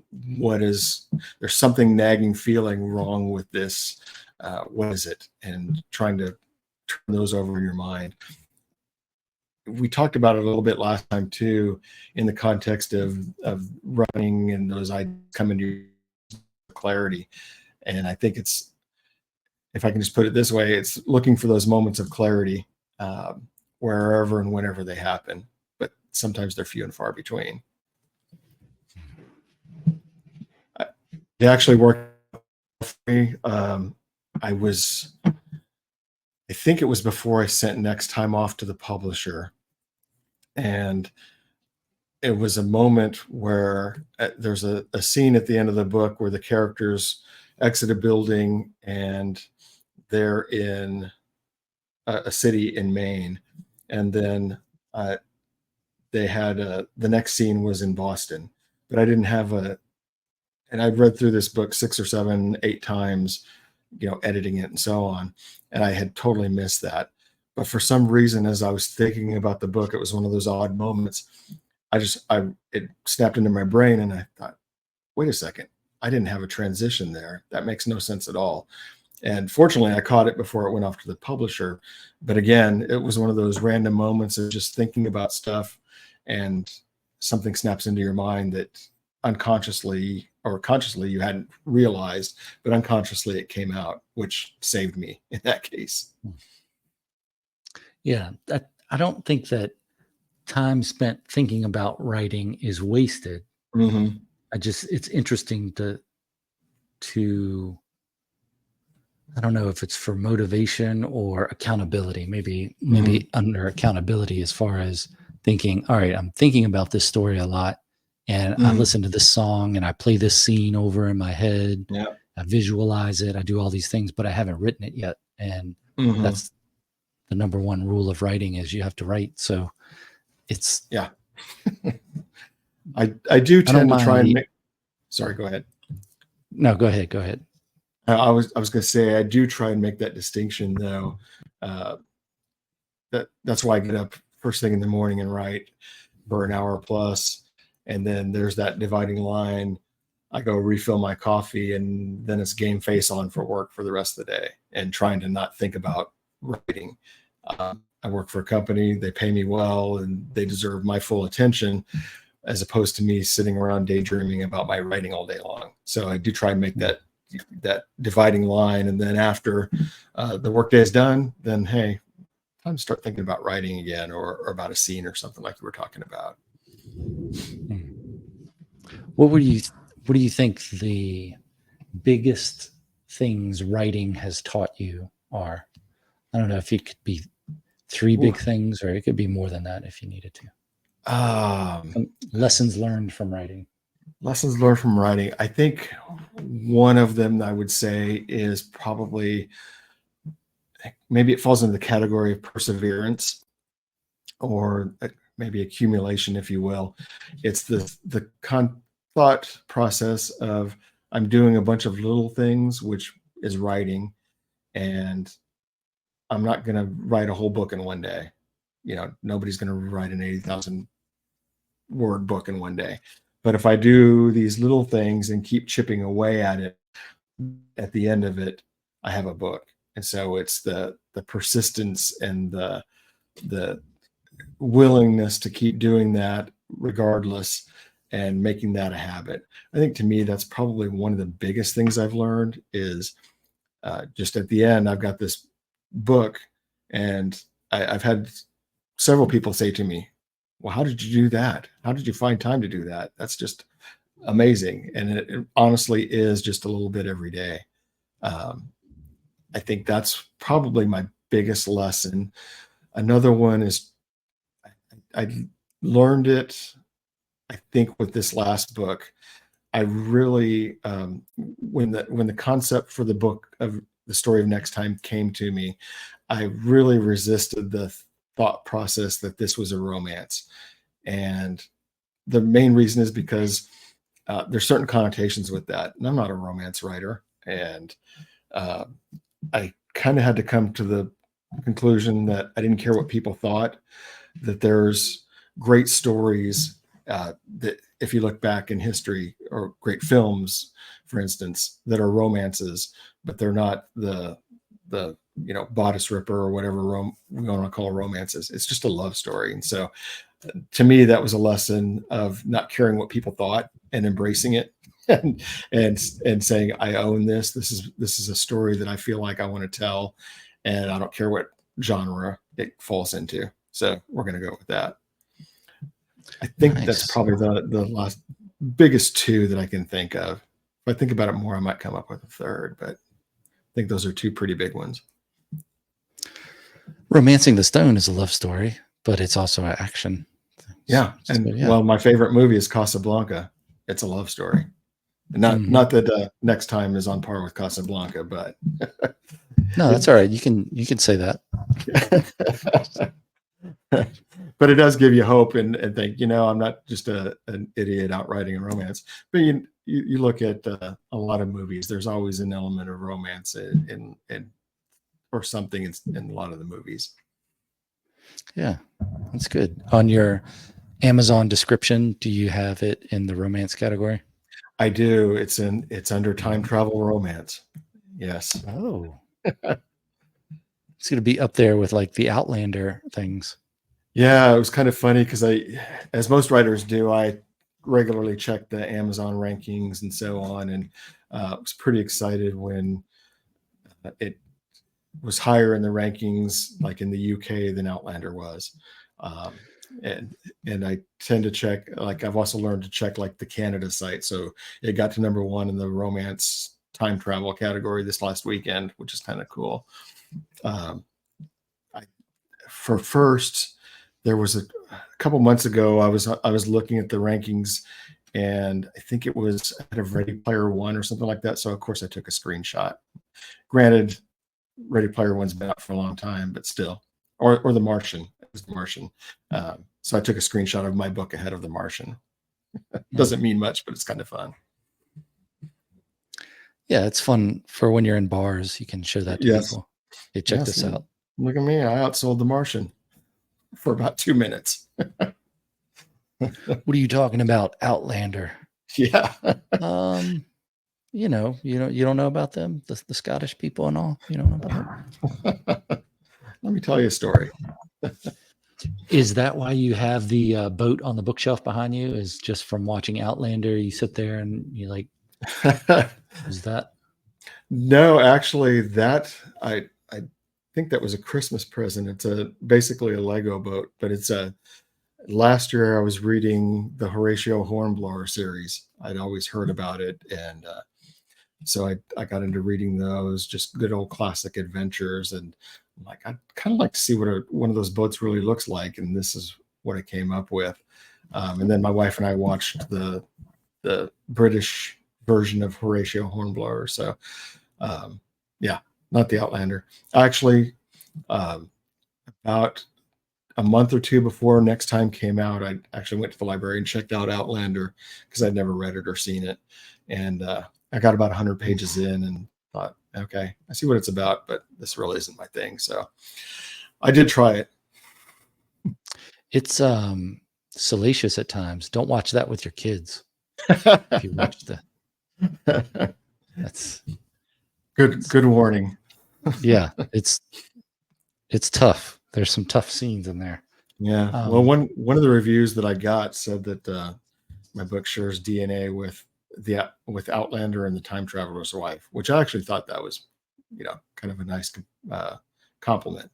B: there's something nagging feeling wrong with this. What is it? And trying to turn those over in your mind. We talked about it a little bit last time too, in the context of running and those ideas coming to clarity. And I think it's, if I can just put it this way, it's looking for those moments of clarity wherever and whenever they happen. But sometimes they're few and far between. They actually worked for me. I think it was before I sent Next Time off to the publisher. And it was a moment where there's a scene at the end of the book where the characters exit a building and they're in a city in Maine. And then they had the next scene was in Boston, but I didn't have And I've read through this book 6 or 7, 8 times, editing it and so on. And I had totally missed that. But for some reason, as I was thinking about the book, it was one of those odd moments. It snapped into my brain, and I thought, wait a second, I didn't have a transition there. That makes no sense at all. And fortunately, I caught it before it went off to the publisher. But again, it was one of those random moments of just thinking about stuff, and something snaps into your mind that unconsciously or consciously you hadn't realized, but unconsciously it came out, which saved me in that case.
A: Yeah, I don't think that time spent thinking about writing is wasted.
B: Mm-hmm.
A: It's interesting to I don't know if it's for motivation or accountability. Maybe under accountability, as far as thinking, all right, I'm thinking about this story a lot, and I listen to this song and I play this scene over in my head.
B: Yeah.
A: I visualize it. I do all these things, but I haven't written it yet. And that's the number one rule of writing, is you have to write. So it's,
B: yeah. I do tend to try and sorry, go ahead.
A: No, go ahead.
B: I was going to say, I do try and make that distinction, though. That's why I get up first thing in the morning and write for an hour plus, and then there's that dividing line. I go refill my coffee, and then it's game face on for work for the rest of the day, and trying to not think about writing. I work for a company; they pay me well, and they deserve my full attention, as opposed to me sitting around daydreaming about my writing all day long. So I do try and make that dividing line, and then after the workday is done, then hey, time to start thinking about writing again, or about a scene or something like you were talking about.
A: What do you think the biggest things writing has taught you are? I don't know if it could be 3 big things, or it could be more than that if you needed to. Lessons learned from writing.
B: Lessons learned from writing. I think one of them I would say is probably, maybe it falls into the category of perseverance, or maybe accumulation, if you will. It's the thought process of, I'm doing a bunch of little things, which is writing, and I'm not going to write a whole book in one day. Nobody's going to write an 80,000 word book in one day. But if I do these little things and keep chipping away at it, at the end of it, I have a book. And so it's the persistence and the willingness to keep doing that regardless, and making that a habit. I think, to me, that's probably one of the biggest things I've learned, is just at the end, I've got this book, and I've had several people say to me, well, how did you do that? How did you find time to do that? That's just amazing. And it honestly is just a little bit every day. I think that's probably my biggest lesson. Another one is, I learned it, I think, with this last book. I really, when the concept for the book of the story of Next Time came to me, I really resisted the thought process that this was a romance. And the main reason is because there's certain connotations with that. And I'm not a romance writer. And I kind of had to come to the conclusion that I didn't care what people thought, that there's great stories that, if you look back in history, or great films, for instance, that are romances, but they're not the bodice ripper or whatever we want to call romances. It's just a love story. And so, to me, that was a lesson of not caring what people thought, and embracing it, and saying, I own this. This is a story that I feel like I want to tell, and I don't care what genre it falls into. So we're going to go with that. I think that's probably the last biggest 2 that I can think of. If I think about it more, I might come up with a third, but I think those are 2 pretty big ones.
A: Romancing the Stone is a love story, but it's also an action.
B: Yeah. Well, my favorite movie is Casablanca. It's a love story. Not that Next Time is on par with Casablanca, but
A: no, that's all right. You can say that.
B: But it does give you hope, and think, I'm not just an idiot out writing a romance. But you look at a lot of movies, there's always an element of romance in or something in a lot of the movies.
A: Yeah, that's good. On your Amazon description, do you have it in the romance category?
B: I do. It's under time travel romance. Yes.
A: Oh, it's going to be up there with like the Outlander things.
B: Yeah, it was kind of funny because as most writers do, I regularly check the Amazon rankings and so on, and I was pretty excited when it was higher in the rankings, like in the UK, than Outlander was. Um, and I tend to check, like I've also learned to check like the Canada site. So it got to number 1 in the romance time travel category this last weekend, which is kind of cool. Um, for first, there was a couple months ago, I was looking at the rankings, and I think it was out of Ready Player One or something like that. So of course I took a screenshot. Granted, Ready Player One's been out for a long time, but still, or The Martian. It was The Martian. So I took a screenshot of my book ahead of The Martian. Doesn't mean much, but it's kind of fun.
A: Yeah, it's fun for when you're in bars. You can show that to people. Hey, check this out.
B: Look at me. I outsold The Martian for about 2 minutes.
A: What are you talking about, Outlander?
B: Yeah.
A: You don't know about them, the Scottish people and all. You don't know about them.
B: Let me tell you a story.
A: Is that why you have the boat on the bookshelf behind you? Is just from watching Outlander? You sit there and you like. Is that?
B: No, actually, that I think that was a Christmas present. It's basically a Lego boat, but it's last year I was reading the Horatio Hornblower series. I'd always heard about it, and so I got into reading those, just good old classic adventures. And I'm like, I'd kind of like to see what one of those boats really looks like, and this is what I came up with. And then my wife and I watched the British version of Horatio Hornblower. So yeah, not the Outlander. Actually, about a month or two before Next Time came out, I actually went to the library and checked out Outlander because I'd never read it or seen it. And I got about 100 pages in and thought, okay, I see what it's about, but this really isn't my thing. So I did try it.
A: It's salacious at times. Don't watch that with your kids. If you watch that's
B: good warning.
A: Yeah, it's tough. There's some tough scenes in there.
B: Yeah. Well, one of the reviews that I got said that my book shares DNA with Outlander and the Time Traveler's Wife, which I actually thought that was, kind of a nice compliment.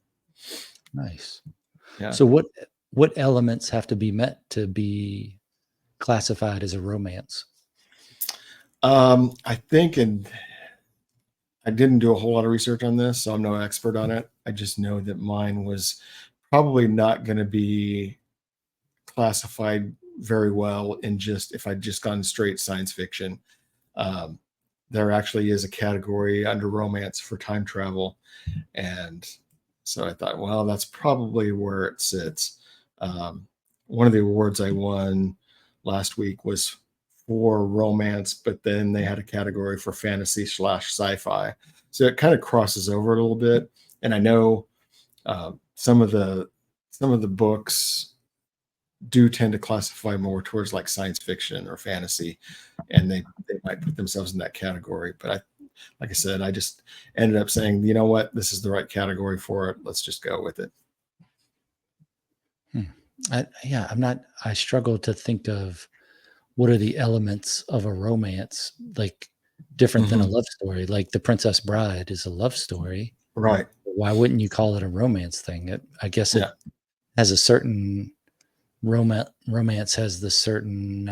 A: Nice.
B: Yeah.
A: So what elements have to be met to be classified as a romance?
B: I think, and I didn't do a whole lot of research on this, so I'm no expert on it. I just know that mine was probably not going to be classified very well in if I'd just gone straight science fiction. There actually is a category under romance for time travel. And so I thought, well, that's probably where it sits. One of the awards I won last week was for romance, but then they had a category for fantasy / sci-fi. So it kind of crosses over a little bit. And I know some of the books do tend to classify more towards like science fiction or fantasy, and they might put themselves in that category. But like I said, I just ended up saying, you know what, this is the right category for it. Let's just go with it.
A: I struggle to think of what are the elements of a romance, like different than a love story. Like The Princess Bride is a love story.
B: Right.
A: Why wouldn't you call it a romance thing? I guess it has a certain romance has the certain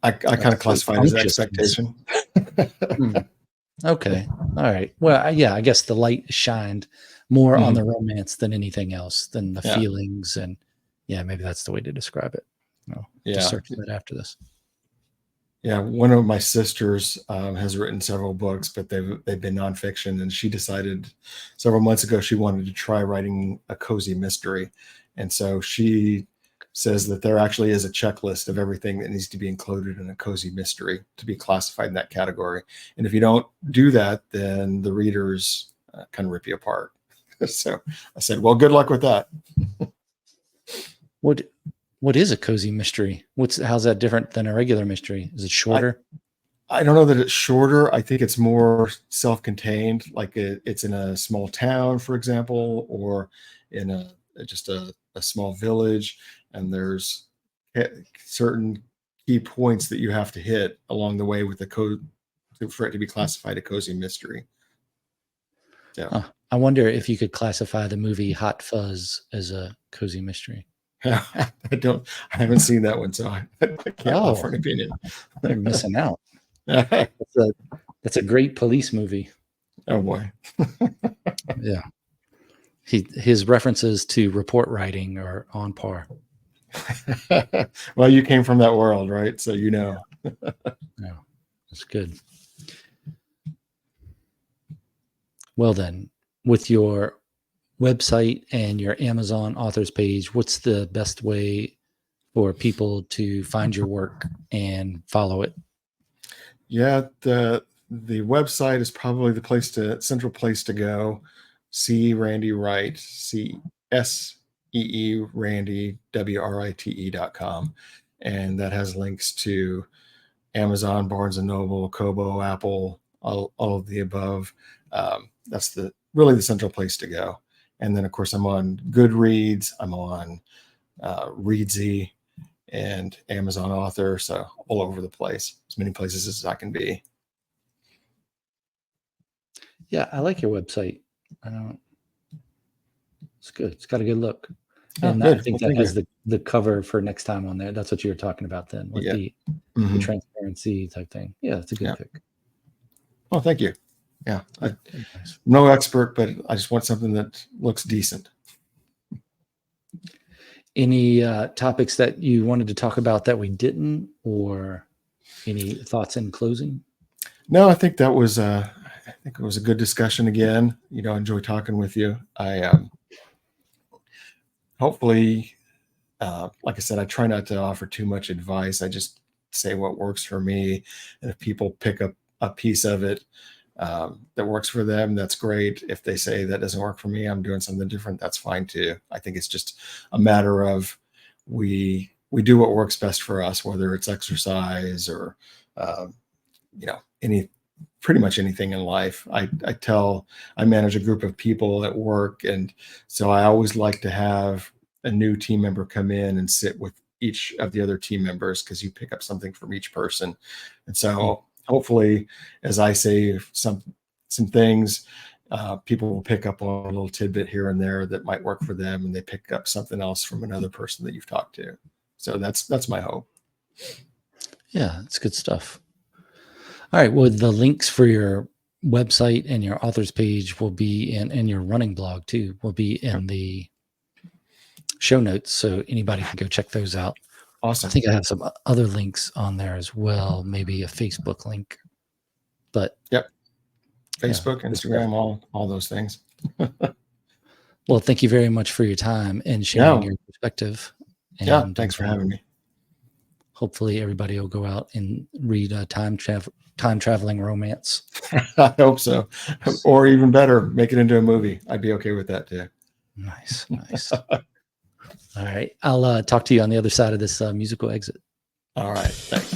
B: I kind of classify it as expectation.
A: Okay. All right. Well, I guess the light shined more on the romance than anything else, than the feelings. And maybe that's the way to describe it. Just search that after this.
B: Yeah. One of my sisters has written several books, but they've been nonfiction. And she decided several months ago she wanted to try writing a cozy mystery. And so she says that there actually is a checklist of everything that needs to be included in a cozy mystery to be classified in that category. And if you don't do that, then the readers kind of rip you apart. So I said, well, good luck with that.
A: What is a cozy mystery? How's that different than a regular mystery? Is it shorter?
B: I don't know that it's shorter. I think it's more self-contained, like it's in a small town, for example, or in just a small village, and there's certain key points that you have to hit along the way with the code for it to be classified a cozy mystery. Yeah.
A: I wonder if you could classify the movie Hot Fuzz as a cozy mystery.
B: I haven't seen that one, so I can't offer an opinion.
A: You're missing out. That's a great police movie.
B: Oh boy.
A: Yeah. His references to report writing are on par.
B: Well, you came from that world, right? So you know.
A: Yeah, that's good. Well then, with your website and your Amazon authors page, what's the best way for people to find your work and follow it?
B: Yeah, the website is probably the central place to go. See Randy Wright, CSEE Randy WRITE.com, and that has links to Amazon, Barnes and Noble, Kobo, Apple, all of the above. That's really the central place to go. And then of course I'm on Goodreads, I'm on Readsy, and Amazon Author, so all over the place, as many places as I can be.
A: Yeah, I like your website. It's good. It's got a good look. And I think that has the cover for next time on there. That's what you were talking about then, with the transparency type thing. Yeah, that's a good pick.
B: Oh, thank you. Yeah, I'm no expert, but I just want something that looks decent.
A: Any topics that you wanted to talk about that we didn't, or any thoughts in closing?
B: No, I think that was I think it was a good discussion again. You know, I enjoy talking with you. I hopefully, like I said, I try not to offer too much advice. I just say what works for me, and if people pick up a piece of it that works for them, that's great. If they say that doesn't work for me, I'm doing something different, that's fine too. I think it's just a matter of we do what works best for us, whether it's exercise or pretty much anything in life. I manage a group of people at work, and so I always like to have a new team member come in and sit with each of the other team members, because you pick up something from each person. And so hopefully, as I say some things, people will pick up on a little tidbit here and there that might work for them, and they pick up something else from another person that you've talked to. So that's my hope.
A: Yeah, it's good stuff. All right. Well, the links for your website and your authors page will be in your running blog too, will be in the show notes. So anybody can go check those out.
B: Awesome.
A: I think I have some other links on there as well, maybe a Facebook link. But
B: yep. Facebook, Instagram, all those things.
A: Well, thank you very much for your time and sharing your perspective. And
B: thanks for having me.
A: Hopefully everybody will go out and read a time traveling romance.
B: I hope so. Or even better, make it into a movie. I'd be okay with that too.
A: Nice. All right. I'll talk to you on the other side of this musical exit.
B: All right. Thanks.